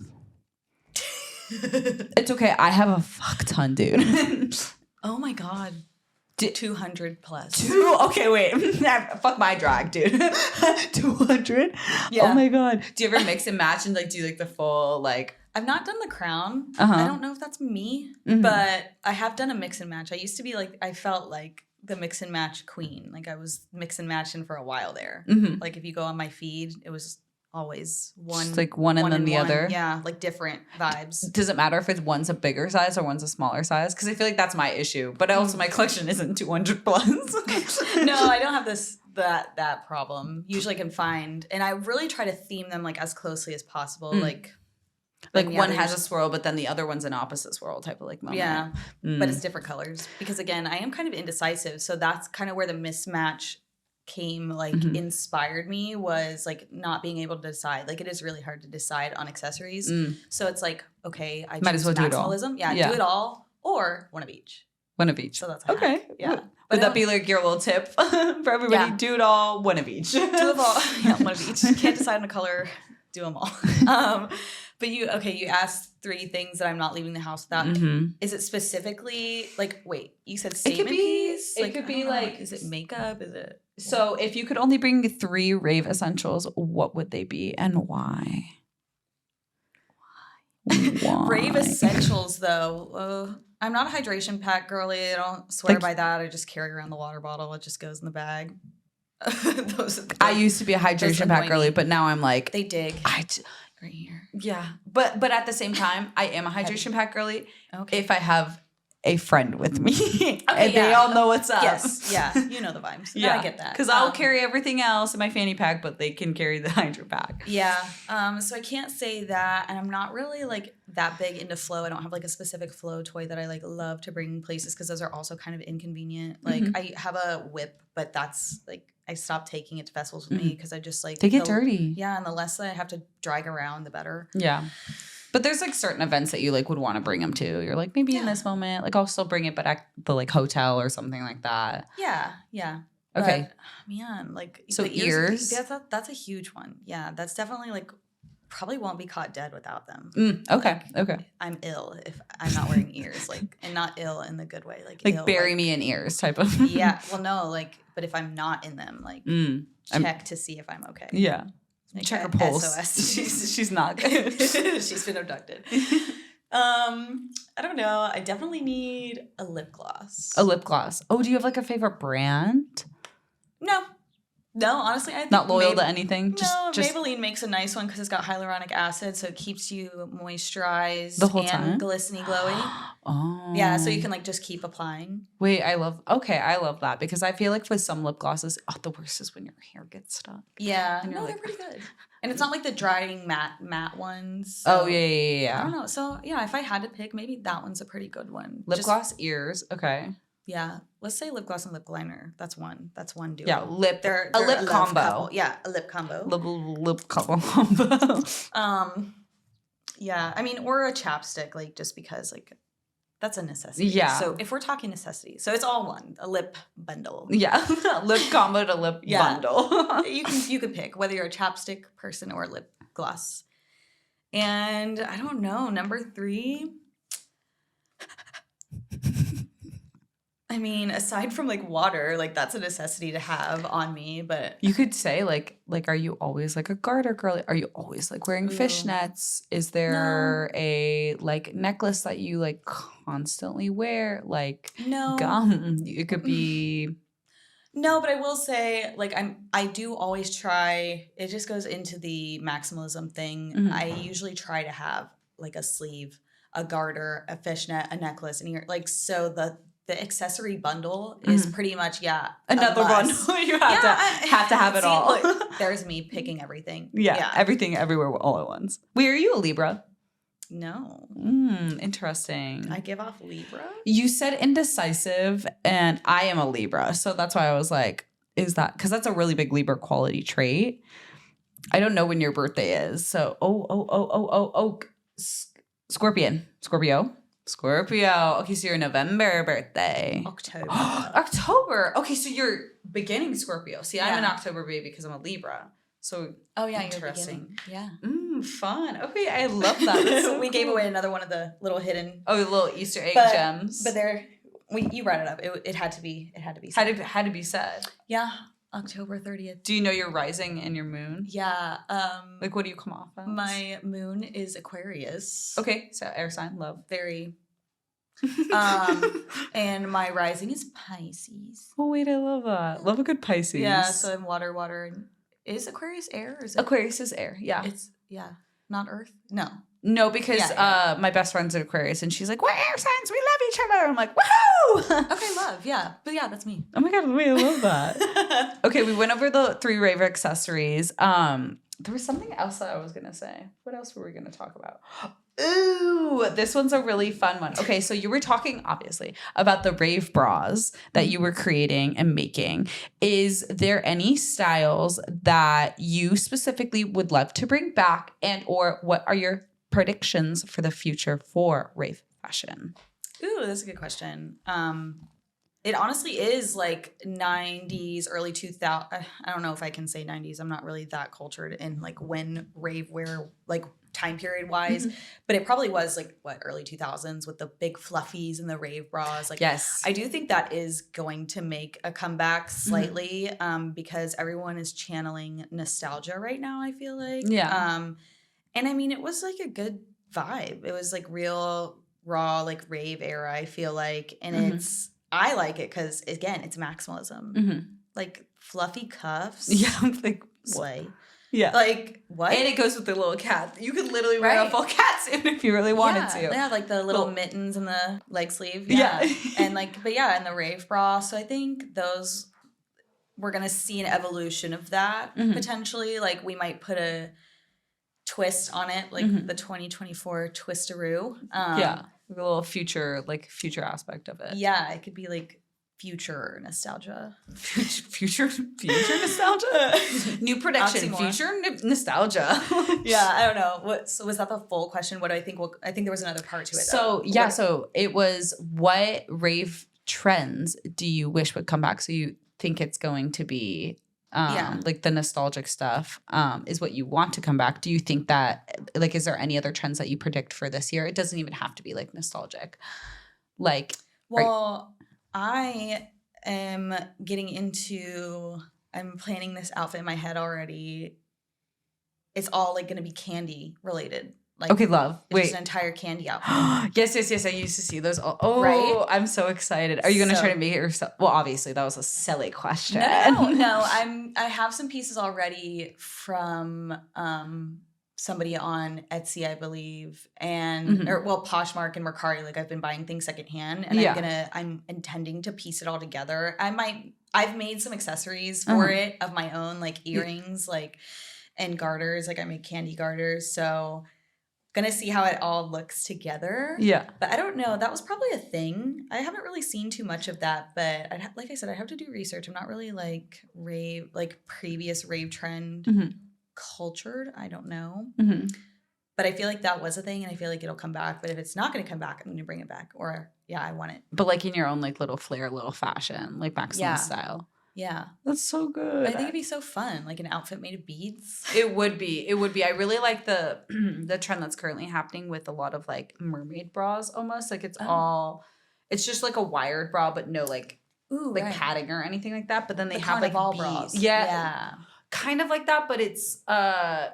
It's okay. I have a fuck ton, dude. Oh my god. 200 plus. Okay, wait. Fuck my drag, dude. 200? Yeah. Oh my god. Do you ever mix and match and like do like the full like? I've not done the crown. I don't know if that's me, but I have done a mix and match. I used to be like, I felt like the mix and match queen. Like I was mix and matching for a while there. Like if you go on my feed, it was always one. Just like one and then the other. Yeah, like different vibes. Does it matter if it's one's a bigger size or one's a smaller size? Because I feel like that's my issue. But also my collection isn't 200 plus. No, I don't have that problem. Usually can find, and I really try to theme them like as closely as possible. Like one has a swirl, but then the other one's an opposite swirl type of like moment. Yeah, but it's different colors. Because again, I am kind of indecisive. So that's kind of where the mismatch came, like inspired me, was like not being able to decide. Like it is really hard to decide on accessories. So it's like, okay, I might as well maximalism. Do it all. Do it all or one of each. One of each. So that's okay. Yeah. Would that be like your little tip for everybody? Yeah. Do it all, one of each. Do it all. Yeah, one of each. Can't decide on a color. Do them all. But you asked 3 things that I'm not leaving the house without. Is it specifically like, wait, you said statement piece? It could be like, is it makeup? Is it? So if you could only bring 3 rave essentials, what would they be and why? Why? Rave essentials though. I'm not a hydration pack girly. I don't swear by that. I just carry around the water bottle. It just goes in the bag. I used to be a hydration pack girly, but now I'm like, they dig. Right here. Yeah. But at the same time, I am a hydration pack girly if I have a friend with me. And they all know what's up. Yes. Yeah. You know the vibes. Yeah. I get that. Because I'll carry everything else in my fanny pack, but they can carry the hydro pack. Yeah. So I can't say that. And I'm not really like that big into flow. I don't have like a specific flow toy that I like love to bring places because those are also kind of inconvenient. Like I have a whip, but that's like, I stopped taking it to festivals with me because I just like... They get dirty. Yeah, and the less that I have to drag around, the better. Yeah. But there's like certain events that you like would want to bring them to. You're like, maybe in this moment, like I'll still bring it, but at the like hotel or something like that. Yeah, yeah. Okay. But, man, like... So ears? That's a huge one. Yeah, that's definitely like... Probably won't be caught dead without them. Okay. Like, okay. I'm ill if I'm not wearing ears, like, and not ill in the good way, like ill, bury me in ears type of. Yeah. Well, no, like, but if I'm not in them, like, check to see if I'm okay. Yeah. Like, check her pulse. SOS. She's not good. She's been abducted. I don't know. I definitely need a lip gloss. A lip gloss. Oh, do you have like a favorite brand? No, honestly, I think not loyal to anything. Just Maybelline makes a nice one because it's got hyaluronic acid, so it keeps you moisturized the whole and time, glistening, glowy. Oh, yeah, so you can like just keep applying. Wait, I love that because I feel like with some lip glosses, the worst is when your hair gets stuck. Yeah, and no, they're pretty good, and it's not like the drying matte ones. So, yeah. I don't know. So yeah, if I had to pick, maybe that one's a pretty good one. Lip gloss, ears, okay. Yeah, let's say lip gloss and lip liner. That's one duo. Yeah, they're a lip combo. Couple. Yeah, a lip combo. Lip combo. Yeah, I mean, or a chapstick, like just because, like, that's a necessity. Yeah. So if we're talking necessity, so it's all one, a lip bundle. Yeah, lip combo to lip bundle. you could pick whether you're a chapstick person or a lip gloss. And I don't know, number 3. I mean, aside from like water, like that's a necessity to have on me, but you could say like are you always like a garter girl? Are you always like wearing fishnets? Is there a like necklace that you like constantly wear? Like gum. It could be No, but I will say like I do always try, it just goes into the maximalism thing. Mm-hmm. I usually try to have like a sleeve, a garter, a fishnet, a necklace, and like so the accessory bundle is pretty much another bundle. You have to have it all. Like, there's me picking everything. Yeah, everything everywhere all at once. Wait, are you a Libra? No. Interesting. I give off Libra. You said indecisive, and I am a Libra, so that's why I was like, is that because that's a really big Libra quality trait? I don't know when your birthday is, so Scorpio. Okay, so your November birthday. October. Okay, so you're beginning Scorpio. See, I'm an October baby because I'm a Libra. So interesting. Yeah. Fun. Okay, I love that. So we gave away another one of the little hidden. The little Easter egg gems. But you brought it up. It had to be. Said. Had to be said. Yeah. October 30th. Do you know your rising and your moon? Yeah. Like, what do you come off as? My moon is Aquarius. Okay, so air sign, love. Very. And my rising is Pisces. Oh wait, I love that. Love a good Pisces. Yeah, so I'm water. Is Aquarius air? Or is it? Aquarius is air. Yeah. It's not Earth. No, because my best friend's an Aquarius, and she's like, "We're air signs. We love each other." I'm like, "Woohoo!" Okay, love. Yeah, but yeah, that's me. Oh my god, I love that. Okay, we went over the 3 Rave accessories. There was something else that I was gonna say. What else were we gonna talk about? Ooh, this one's a really fun one. Okay, so you were talking, obviously, about the Rave bras that you were creating and making. Is there any styles that you specifically would love to bring back, and or what are your predictions for the future for Rave fashion? Ooh, that's a good question. It honestly is like 90s, early 2000s. I don't know if I can say 90s. I'm not really that cultured in like when rave wear, like time period wise, but it probably was like early 2000s with the big fluffies and the rave bras. Like, yes, I do think that is going to make a comeback slightly, because everyone is channeling nostalgia right now, I feel like. Yeah. And I mean, it was like a good vibe. It was like real raw, like rave era, I feel like. And I like it because, again, it's maximalism. Like fluffy cuffs. Yeah, like slay. Yeah. Like, what? And it goes with the little cat. You could literally wear a full cat suit if you really wanted to. Yeah, like the little mittens and the leg sleeve. Yeah. And and the rave bra. So I think those, we're going to see an evolution of that potentially. Like we might put a twist on it, like the 2024 twistaroo. A little future aspect of it. Yeah, it could be like future nostalgia. Future nostalgia? New prediction. Future nostalgia. Yeah, I don't know. So was that the full question? What do I think? I think there was another part to it. So, so it was, what rave trends do you wish would come back? So you think it's going to be like the nostalgic stuff is what you want to come back. Do you think that, like, is there any other trends that you predict for this year? It doesn't even have to be like nostalgic. Like, I am I'm planning this outfit in my head already. It's all like going to be candy related. Like, okay, love. It's just an entire candy outfit. Yes. I used to see those. Oh, right? I'm so excited. Are you going to try to make it yourself? Well, obviously, that was a silly question. No. I have some pieces already from somebody on Etsy, I believe, and Poshmark and Mercari. Like I've been buying things secondhand, and I'm intending to piece it all together. I've made some accessories for it of my own, like earrings, like and garters. Like I make candy garters, so gonna see how it all looks together. Yeah, but I don't know. That was probably a thing. I haven't really seen too much of that, but like I said, I have to do research. I'm not really like rave, like previous rave trend. Cultured, I don't know, but I feel like that was a thing, and I feel like it'll come back. But if it's not going to come back, I'm going to bring it back, or I want it. But like in your own like little flair, little fashion, like maximum style. Yeah, that's so good. I think it'd be so fun, like an outfit made of beads. It would be. I really like the trend that's currently happening with a lot of like mermaid bras, almost like it's just like a wired bra, but no like padding or anything like that. But then they have like all beads. Bras. Yeah. Kind of like that, but it's how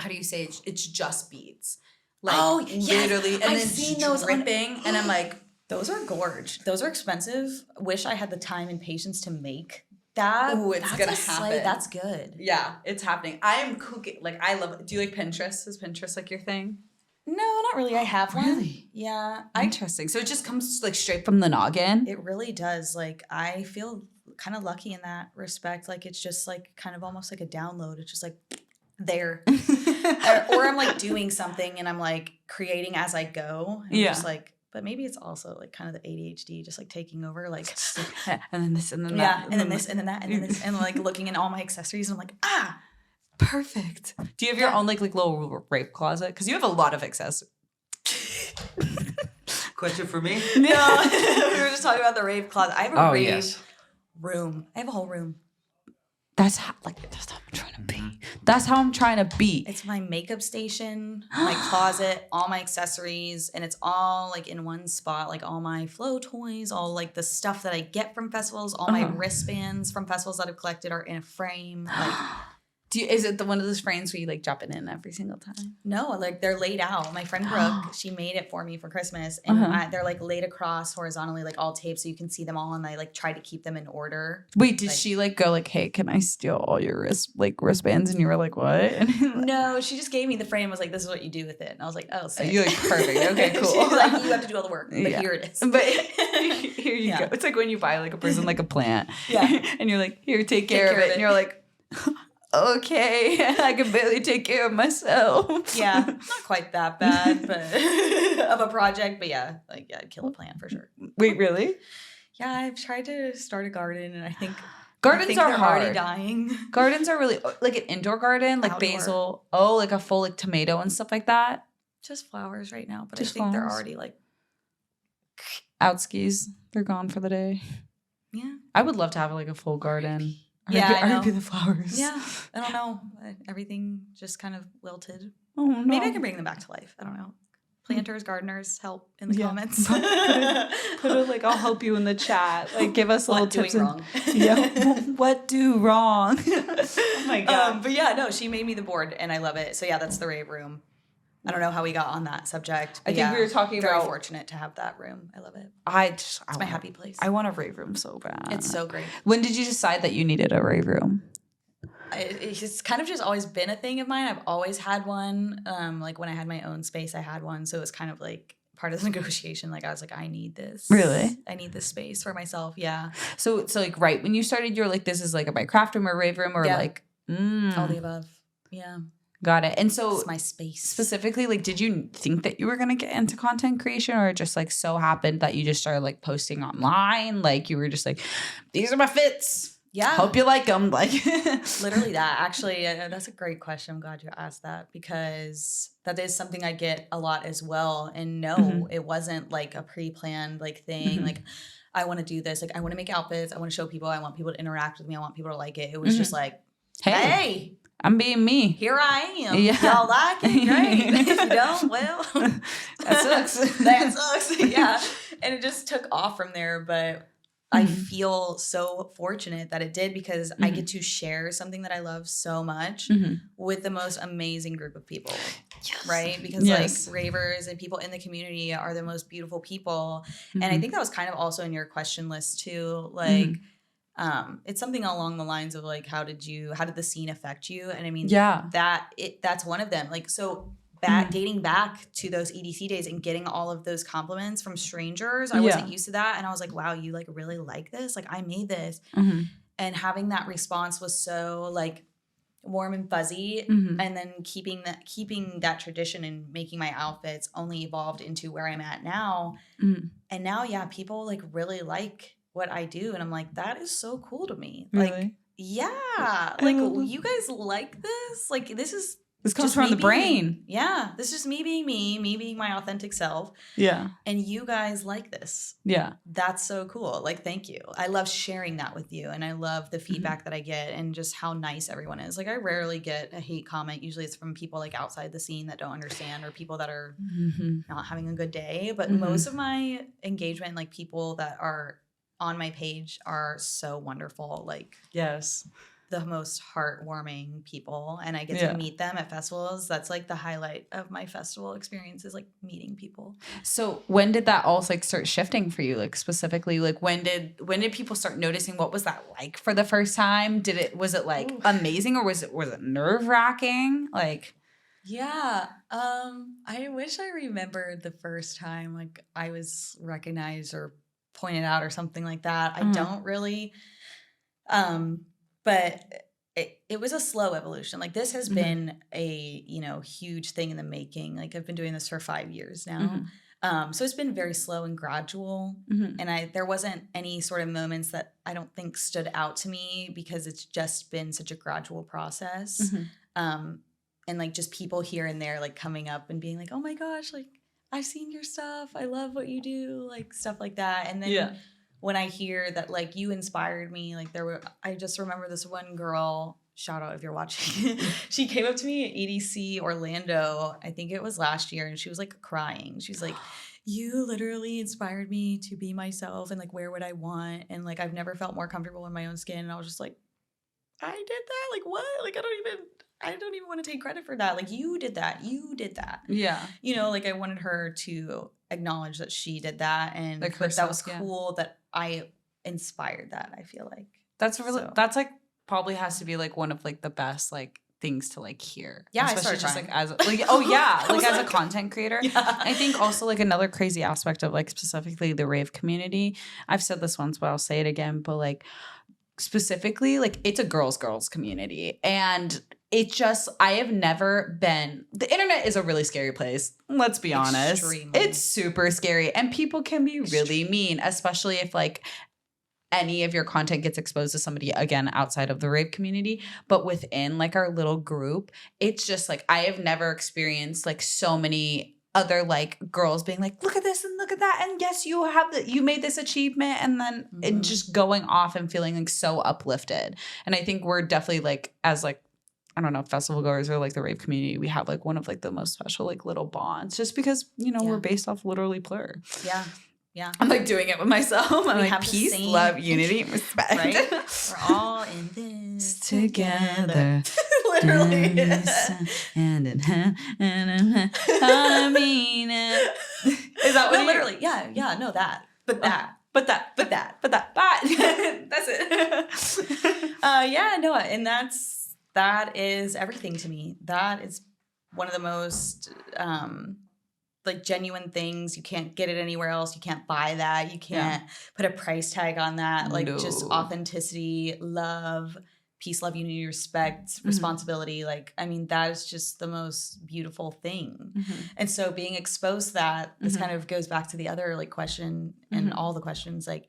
do you say it? It's just beads. Like literally, and I've then seen those dripping, and I'm like, those are gorge. Those are expensive. Wish I had the time and patience to make that. Ooh, it's gonna happen. That's good. Yeah, it's happening. I am cooking. Like I love it. Do you like Pinterest? Is Pinterest like your thing? No, not really. I have one. Really? Yeah. Interesting. So it just comes like straight from the noggin. It really does. Like I feel kind of lucky in that respect. Like it's just like kind of almost like a download. It's just like there. or I'm like doing something and I'm like creating as I go. And I'm just like, but maybe it's also like kind of the ADHD just like taking over, like and then this and then that. And then this and then that and then this and like looking in all my accessories and I'm like, perfect. Do you have your own like little rape closet? Because you have a lot of accessories. Question for me? No, we were just talking about the rave closet. I have a rave room. I have a whole room. That's how I'm trying to be. That's how I'm trying to be. It's my makeup station, my closet, all my accessories, and it's all like in one spot. Like all my flow toys, all like the stuff that I get from festivals, all my wristbands from festivals that I've collected are in a frame. Like, is it one of those frames where you like drop it in every single time? No, like they're laid out. My friend Brooke, she made it for me for Christmas, and they're like laid across horizontally, like all taped, so you can see them all. And I like try to keep them in order. Wait, did she like go like, "Hey, can I steal all your wristbands?" And you were like, "What?" No, she just gave me the frame. Was like, "This is what you do with it." And I was like, "Oh, sick." You're like, perfect. Okay, cool. She's like, "You have to do all the work, but here it is." But here you go. It's like when you buy like a person like a plant, and you're like, "Here, take care of it," and you're like. Okay, I can barely take care of myself. Yeah, not quite that bad, but of a project. But I'd kill a plant for sure. Wait, really? Yeah, I've tried to start a garden, and I think gardens are hard. Already dying. Gardens are really like an indoor garden, like outdoor. Basil. Oh, like a full like tomato and stuff like that. Just flowers right now, but I think they're already like out skis. They're gone for the day. Yeah, I would love to have like a full garden. RIP the flowers. Yeah, I don't know. Everything just kind of wilted. Oh no. Maybe I can bring them back to life. I don't know. Planters, gardeners, help in the comments. Put it like I'll help you in the chat. Like give us a little tips. Wrong. What do wrong? Oh my god. But yeah, no, she made me the board and I love it. So yeah, that's the rave room. I don't know how we got on that subject. I think we were talking about. Very fortunate to have that room. I love it. It's my happy place. I want a rave room so bad. It's so great. When did you decide that you needed a rave room? It's kind of just always been a thing of mine. I've always had one. Like when I had my own space, I had one. So it was kind of like part of the negotiation. Like I was like, I need this. Really? I need this space for myself. Yeah. So like right when you started, you're like, this is like my craft room or rave room or like all the above. Yeah. Got it. And so it's my space. Specifically, like, did you think that you were going to get into content creation or it just like so happened that you just started like posting online? Like you were just like, these are my fits. Yeah. Hope you like them. Like literally that. Actually, that's a great question. I'm glad you asked that because that is something I get a lot as well. And no, it wasn't like a pre-planned like thing. Like I want to do this. Like I want to make outfits. I want to show people. I want people to interact with me. I want people to like it. It was just like, hey. I'm being me. Here I am. Yeah. Y'all like it? Great. If you don't, well, that sucks. That sucks. Yeah. And it just took off from there. But I feel so fortunate that it did, because I get to share something that I love so much with the most amazing group of people. Yes. Right? Because like ravers and people in the community are the most beautiful people. And I think that was kind of also in your question list too. Like, it's something along the lines of like, how did the scene affect you? And I mean, that's one of them. Like, so dating back to those EDC days and getting all of those compliments from strangers, I wasn't used to that. And I was like, wow, you like really like this? Like, I made this. And having that response was so like warm and fuzzy. And then keeping that tradition and making my outfits only evolved into where I'm at now. And now, people like really like what I do. And I'm like, that is so cool to me. Really? Like, yeah. Like, you guys like this? Like, this comes from the brain. This is me being me being my authentic self. Yeah. And you guys like this. Yeah. That's so cool. Like, thank you. I love sharing that with you. And I love the feedback that I get and just how nice everyone is. Like, I rarely get a hate comment. Usually it's from people like outside the scene that don't understand, or people that are not having a good day. But most of my engagement, like people that are on my page, are so wonderful. Like, yes, the most heartwarming people, and I get to meet them at festivals. That's like the highlight of my festival experience, is like meeting people. So when did that all like start shifting for you? Like specifically, like when did people start noticing? What was that like for the first time? Was it like amazing, or was it nerve-wracking? Like, I wish I remembered the first time like I was recognized or pointed out or something like that. I don't really. But it was a slow evolution. Like, this has been a, huge thing in the making. Like, I've been doing this for 5 years now. So it's been very slow and gradual. And there wasn't any sort of moments that I don't think stood out to me, because it's just been such a gradual process. And like just people here and there, like coming up and being like, oh my gosh, like I've seen your stuff. I love what you do. Like stuff like that. And then when I hear that like you inspired me, like I just remember this one girl, shout out if you're watching, she came up to me at EDC Orlando, I think it was last year, and she was like crying. She was like, you literally inspired me to be myself and like wear what I want. And like, I've never felt more comfortable in my own skin. And I was just like, I did that? Like what? Like, I don't even want to take credit for that. Like, you did that. Yeah. Like I wanted her to acknowledge that she did that, and like that was cool that I inspired that. I feel like that's that's like probably has to be like one of like the best like things to like hear. Yeah, especially just like as like like as a content creator. Yeah. I think also like another crazy aspect of like specifically the rave community. I've said this once, but I'll say it again. But like specifically, like it's a girls community, and it just, I have never been, the internet is a really scary place. Let's be honest. Extremely. It's super scary, and people can be really mean, especially if like any of your content gets exposed to somebody, again, outside of the rave community. But within like our little group, it's just like, I have never experienced like so many other like girls being like, look at this and look at that, and yes, you made this achievement, and then and just going off and feeling like so uplifted. And I think we're definitely like, as like, I don't know, festival goers or like the rave community, we have like one of like the most special like little bonds, just because we're based off literally plur. Yeah. I'm like doing it with myself. I'm like, peace, love, unity, respect. Right? We're all in this together. Literally. Hand in hand. I mean it. Is that what literally? Yeah. No, that. But that. That's it. And that is everything to me. That is one of the most like genuine things. You can't get it anywhere else. You can't buy that. You can't put a price tag on that. Like just authenticity, love, peace, love, unity, respect, responsibility. Like, I mean, that is just the most beautiful thing. And so being exposed to that, this kind of goes back to the other like question and all the questions. Like,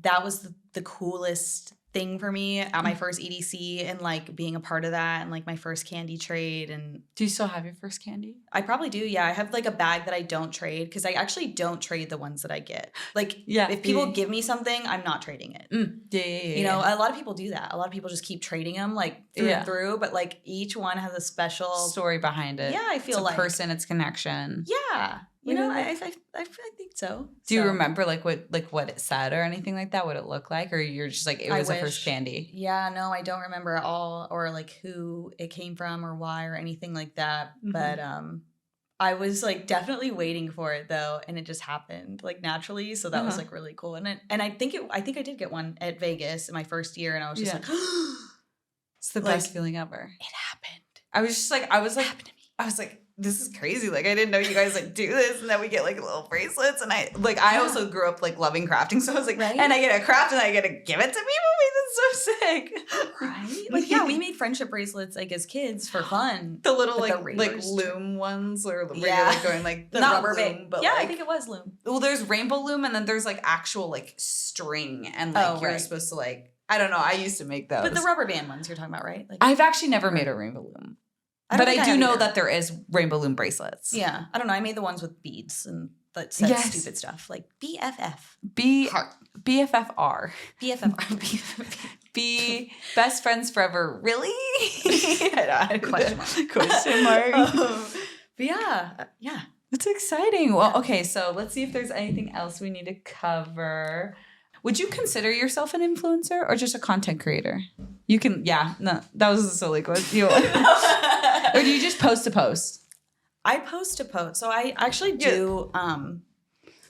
that was the coolest thing for me at my first EDC, and like being a part of that, and like my first candy trade. And do you still have your first candy? I probably do. Yeah, I have like a bag that I don't trade, because I actually don't trade the ones that I get. Like, if people give me something, I'm not trading it. A lot of people do that. A lot of people just keep trading them like through and through, but like each one has a special story behind it. Yeah, I feel it's a person, it's connection. Yeah. You know, I think so. Do you remember like what it said or anything like that? What it looked like, or you're just like it was the first candy? Yeah, no, I don't remember at all, or like who it came from or why or anything like that. Mm-hmm. But I was like definitely waiting for it though, and it just happened like naturally. So that was like really cool. And I think I did get one at Vegas in my first year, and I was just like, it's the best feeling ever. It happened. I was like, this is crazy. Like, I didn't know you guys like do this, and then we get like little bracelets. And I also grew up like loving crafting, so I was like, and I get a craft, and I get to give it to people. That's so sick, right? Like, yeah, we made friendship bracelets like as kids for fun. The little like loom ones, or regular going like the rubber band. But I think it was loom. Well, there's rainbow loom, and then there's like actual like string, and like you're supposed to like. I don't know. I used to make those. But the rubber band ones you're talking about, right? Like, I've actually never made a rainbow loom. But I do know that there is rainbow loom bracelets. Yeah. I don't know. I made the ones with beads and that said stupid stuff like BFF. BFFR. BFFR. Be best friends forever. Really? Question mark. But yeah. It's exciting. Well, okay. So let's see if there's anything else we need to cover. Would you consider yourself an influencer or just a content creator? You can, no, that was a silly question. Or do you just post to post? I post to post. So I actually do, I'm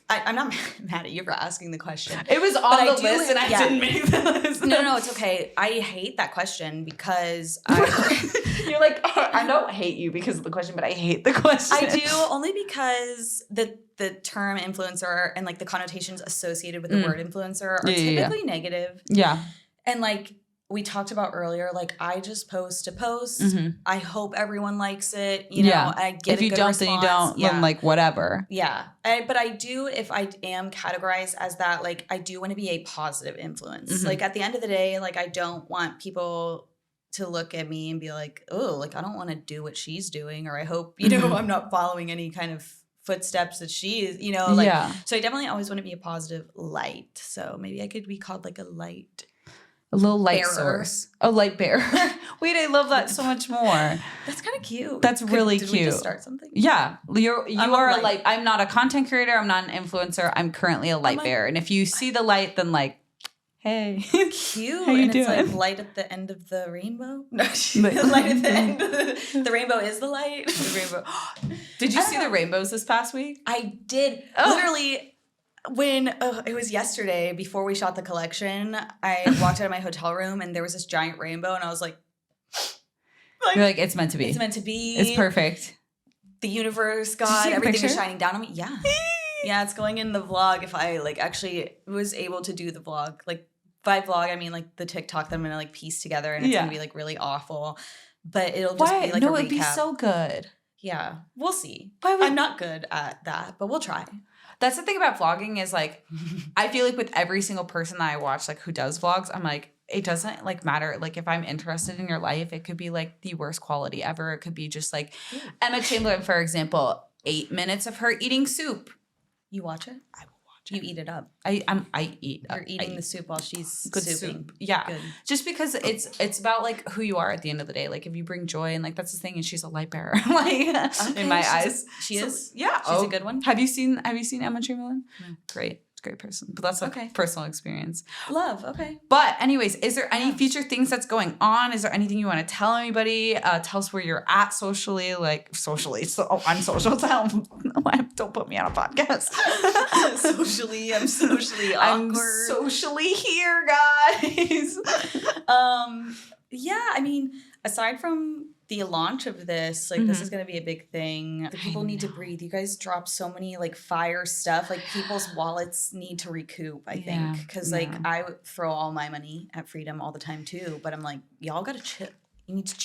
not mad at you for asking the question. It was on the list and I didn't make the list. No, it's okay. I hate that question because you're like, I don't hate you because of the question, but I hate the question. I do only because the term influencer and like the connotations associated with the word influencer are typically negative. Yeah. And like we talked about earlier, like I just post to post. Mm-hmm. I hope everyone likes it. You know, I get if you don't, response. Then you don't. Then like whatever. Yeah. But I do, if I am categorized as that, like I do want to be a positive influence. Mm-hmm. Like at the end of the day, like I don't want people to look at me and be like, oh, like I don't want to do what she's doing, or I hope, you know, I'm not following any kind of footsteps that she is, you know, like, so I definitely always want to be a positive light. So maybe I could be called like a light. A little light source. A light bearer. Wait, I love that so much more. That's kind of cute. That's really cute. Did we just start something? Yeah. You are a light. I'm not a content creator. I'm not an influencer. I'm currently a light bearer. And if you see the light, then like, hey. Cute. How you doing? It's like light at the end of the rainbow. No, light at the end of the rainbow is the light. The rainbow. Did you see the rainbows this past week? I did. Oh. Literally. When it was yesterday, before we shot the collection, I walked out of my hotel room and there was this giant rainbow, and I was like, you're like, it's meant to be. It's meant to be. It's perfect. The universe, God, everything is shining down on me. Yeah. Yeah, it's going in the vlog. If I like actually was able to do the vlog, like by vlog, I mean like the TikTok that I'm going to like piece together, and it's going to be like really awful, but it'll just be like a recap. It'd be so good. Yeah. We'll see. I'm not good at that, but we'll try. That's the thing about vlogging is like, I feel like with every single person that I watch, like who does vlogs, I'm like, it doesn't like matter. Like if I'm interested in your life, it could be like the worst quality ever. It could be just like Emma Chamberlain, for example, 8 minutes of her eating soup. You watch it? I will watch it. You eat it up. I eat. You're eating the soup while she's good souping. Soup. Yeah. Good. Just because it's about like who you are at the end of the day. Like if you bring joy, and like that's the thing, and she's a light bearer. Like in my eyes. She is? Yeah. She's a good one. Have you seen Emma Chamberlain? No. Great. It's a great person. But that's a personal experience. Love. Okay. But anyways, is there any future things that's going on? Is there anything you want to tell anybody? Tell us where you're at socially. So I'm social. Don't put me on a podcast. I'm socially awkward. I'm socially here, guys. Yeah, I mean, aside from the launch of this, like this is going to be a big thing. The people need to breathe. You guys drop so many like fire stuff. Like people's wallets need to recoup, I think. Because like I would throw all my money at Freedom all the time too. But I'm like, y'all got to chill. You need to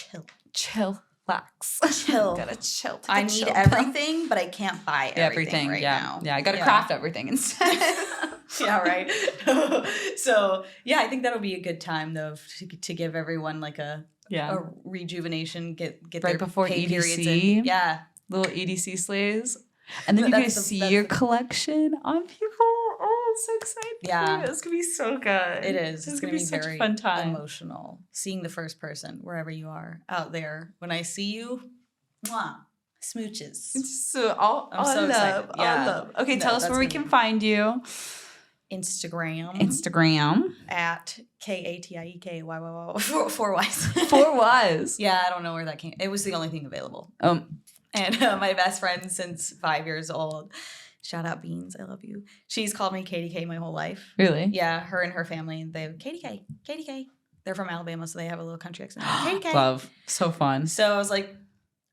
chill. Relax. Chill. Gotta chill. I need everything, but I can't buy everything right now. Yeah, I gotta craft everything instead. Yeah, right. So yeah, I think that'll be a good time though to give everyone like a rejuvenation, get right their before pay EDC. Periods in. Yeah, little EDC slays, and then you guys see your collection on people. Oh, I'm so excited! Yeah, it's gonna be so good. It is. It's gonna be such very a fun time. Emotional. Seeing the first person wherever you are out there. When I see you, mwah. Smooches. So all so excited. Yeah. All love. Okay, tell us where we can find you. Instagram at KatieKayy. 4 Ys. 4 Ys. Yeah, I don't know where that came. It was the only thing available. And my best friend since 5 years old. Shout out Beans, I love you. She's called me KatieKayy my whole life. Really? Yeah, her and her family. They have KatieKayy. They're from Alabama, so they have a little country accent. KatieKayy. Love. So fun. So I was like,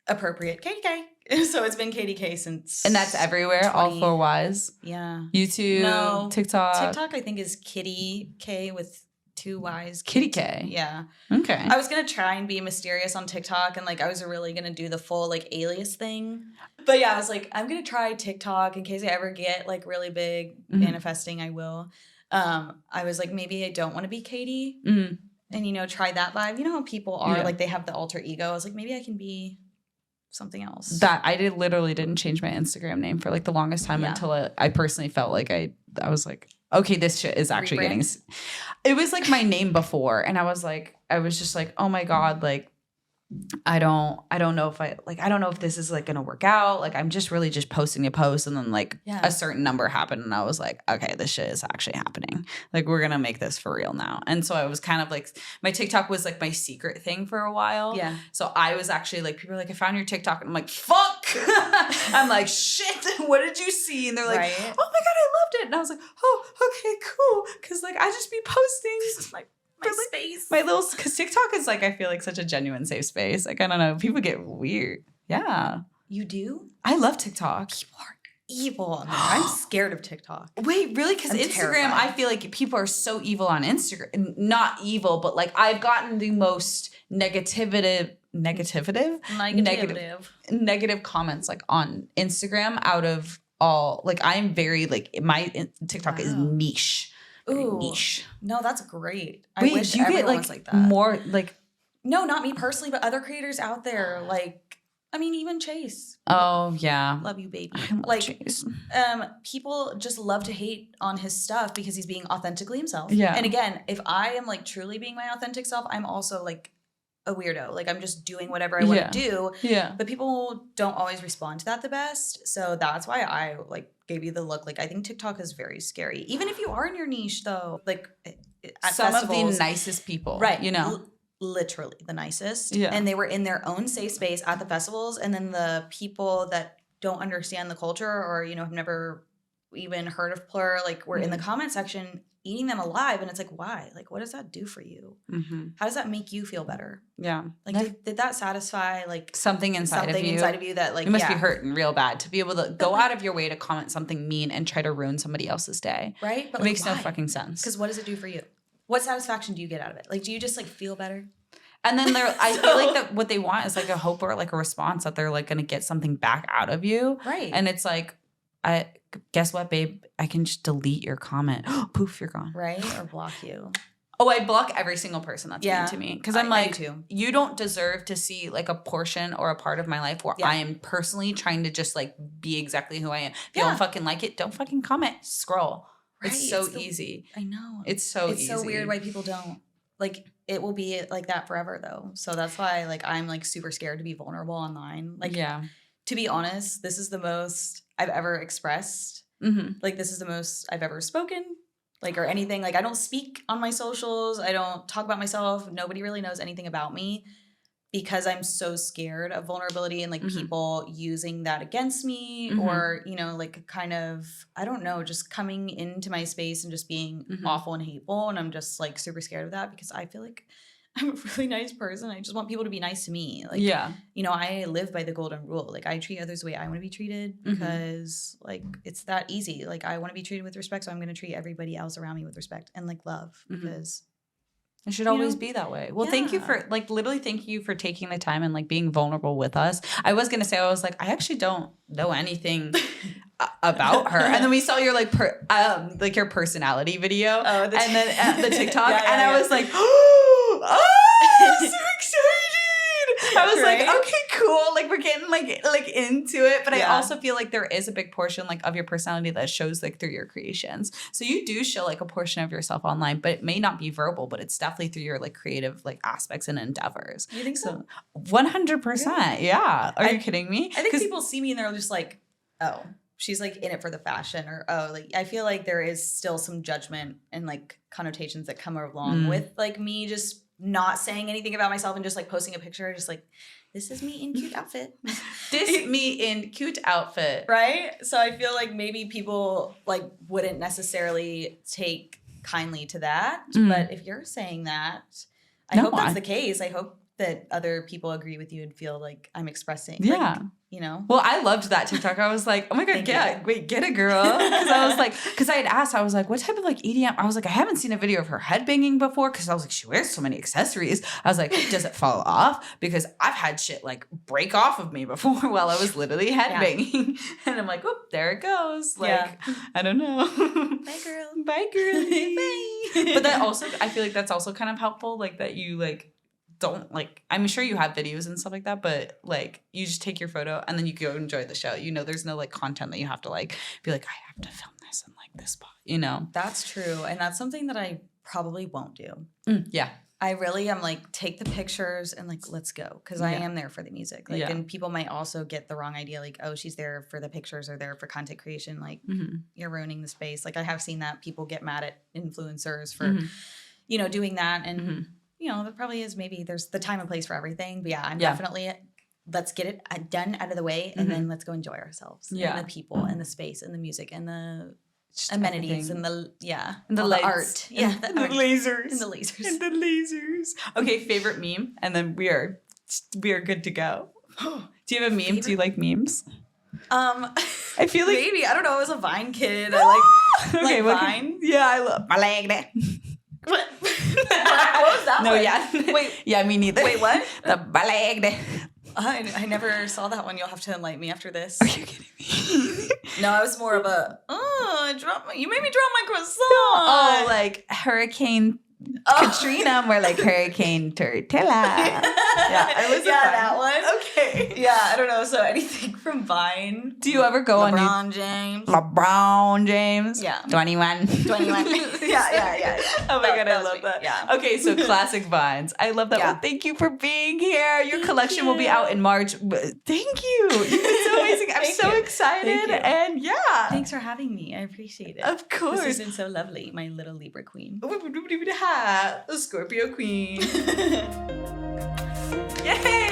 appropriate. KatieKayy. So it's been KatieKayy since. And that's everywhere, all 4 Ys? Yeah. YouTube, no, TikTok. TikTok, I think, is Kitty K with 2 Ys. KatieKayy. Yeah. Okay. I was going to try and be mysterious on TikTok, and like I was really going to do the full like alias thing. But yeah, I was like, I'm going to try TikTok in case I ever get like really big. Manifesting, I will. I was like, maybe I don't want to be Katie. And, you know, try that vibe. You know how people are, like they have the alter ego. I was like, maybe I can be something else. That I literally didn't change my Instagram name for like the longest time until I personally felt like I was like, okay, this shit is actually getting. It was like my name before, and I was just like, oh my God, like I don't know if I don't know if this is like gonna work out. Like I'm just really just posting a post, and then like a certain number happened, and I was like, okay, this shit is actually happening. Like we're gonna make this for real now. And so I was kind of like, my TikTok was like my secret thing for a while. Yeah. So I was actually like, people are like, I found your TikTok, and I'm like, fuck. I'm like, shit. What did you see? And they're like, oh my God, I loved it. And I was like, oh, okay, cool. Because like I just be posting like. My space. My little, because TikTok is like, I feel like such a genuine safe space. Like, I don't know. People get weird. Yeah. You do? I love TikTok. People are evil. I'm scared of TikTok. Wait, really? Because Instagram, terrified. I feel like people are so evil on Instagram. Not evil, but like I've gotten the most negative comments like on Instagram out of all. Like I'm very like, my TikTok is niche. Ooh, niche. No, that's great. Wait, I wish you get like that. More like no, not me personally, but other creators out there. Like, I mean, even Chase. Oh yeah, love you, baby. I love like, Chase. People just love to hate on his stuff because he's being authentically himself. Yeah. And again, if I am like truly being my authentic self, I'm also like a weirdo. Like I'm just doing whatever I want to do. Yeah. But people don't always respond to that the best. So that's why I like gave you the look. Like I think TikTok is very scary. Even if you are in your niche though, like at some festivals, of the nicest people. Right. You know. Literally the nicest. Yeah. And they were in their own safe space at the festivals. And then the people that don't understand the culture or, you know, have never even heard of Plur, like were in the comment section eating them alive. And it's like, why? Like, what does that do for you? How does that make you feel better? Yeah. Like, did that satify like something inside of you that like, you must be hurting real bad to be able to go out of your way to comment something mean and try to ruin somebody else's day. Right. But it makes no fucking sense. Because what does it do for you? What satisfaction do you get out of it? Like, do you just like feel better? And then I feel like that what they want is like a hope or like a response that they're like going to get something back out of you. Right. And it's like, guess what, babe? I can just delete your comment. Poof, you're gone. Right. Or block you. Oh, I block every single person that's mean to me. Because I'm like, too. You don't deserve to see like a portion or a part of my life where I am personally trying to just like be exactly who I am. If you don't fucking like it, don't fucking comment. Scroll. Right. It's so easy. I know. It's so easy. It's so weird why people don't. Like, it will be like that forever, though. So that's why, like, I'm, like, super scared to be vulnerable online. Like, to be honest, this is the most I've ever expressed. Like, this is the most I've ever spoken, like, or anything. Like, I don't speak on my socials. I don't talk about myself. Nobody really knows anything about me because I'm so scared of vulnerability and, like, people using that against me or, you know, like, kind of, I don't know, just coming into my space and just being awful and hateful. And I'm just, like, super scared of that because I feel like I'm a really nice person. I just want people to be nice to me. Like, you know, I live by the golden rule. Like, I treat others the way I want to be treated because, like, it's that easy. Like, I want to be treated with respect, so I'm going to treat everybody else around me with respect and, like, love because it should always be that way. Well, thank you for, like, literally thank you for taking the time and, like, being vulnerable with us. I was going to say, I was like, I actually don't know anything about her. And then we saw your, like, your personality video. Oh, and then the TikTok. I was like, oh, so excited. I was like, okay, cool. Like we're getting like into it, but I Yeah. also feel like there is a big portion like of your personality that shows like through your creations. So you do show like a portion of yourself online, but it may not be verbal, but it's definitely through your like creative like aspects and endeavors. You think so? 100%. Yeah. Are you kidding me? I think people see me and they're just like, oh, she's like in it for the fashion, or oh, like I feel like there is still some judgment and like connotations that come along with like me just not saying anything about myself and just like posting a picture, just like, this is me in cute outfit. This me in cute outfit. Right? So I feel like maybe people like wouldn't necessarily take kindly to that. But if you're saying that, I hope that's the case. I hope that other people agree with you and feel like I'm expressing. Yeah. Like, you know? Well, I loved that TikTok. I was like, oh my God, get it, girl. Because I had asked, I was like, what type of like EDM? I was like, I haven't seen a video of her headbanging before because I was like, she wears so many accessories. I was like, does it fall off? Because I've had shit like break off of me before while I was literally headbanging. And I'm like, oh, there it goes. Like, I don't know. Bye, girl. Bye, girl. Bye. But that also, I feel like that's also kind of helpful. Like that you like, don't like, I'm sure you have videos and stuff like that, but like you just take your photo and then you go enjoy the show. You know, there's no like content that you have to like be like, I have to film this in like this spot, you know? That's true. And that's something that I probably won't do. Yeah. I really am like, take the pictures and like, let's go. Cause I am there for the music. Like, and people might also get the wrong idea. Like, oh, she's there for the pictures or there for content creation. Like you're ruining the space. Like I have seen that people get mad at influencers for, you know, doing that. And you know, there probably is, maybe there's the time and place for everything. But yeah, I'm definitely, let's get it done out of the way and then let's go enjoy ourselves. Yeah. And the people and the space and the music and the amenities and the, and the lights. art. Yeah. The lasers. And the lasers. And the lasers. Okay, favorite meme. And then we are good to go. Do you have a meme? Favorite? Do you like memes? I feel like maybe, I don't know. I was a Vine kid. I like Vine. Yeah, I love my leg there. What was that? No, one? yeah. Wait. Yeah, me neither. Wait, what? The balag. I never saw that one. You'll have to enlighten me after this. Are you kidding me? No, I was more of a, you made me drop my croissant. Oh, like Hurricane Katrina, more like Hurricane Tortilla. I was that one. Okay. Yeah, I don't know. So anything from Vine. Do you ever go LeBron James? LeBron James. Yeah. 21. Yeah. Oh my God, I love that. Yeah. Okay, so classic Vines. I love that one. Thank you for being here. Your collection will be out in March. Thank you. You've been so amazing. I'm so excited. And yeah. Thanks for having me. I appreciate it. Of course. This has been so lovely, my little Libra queen. The Scorpio queen. Yay!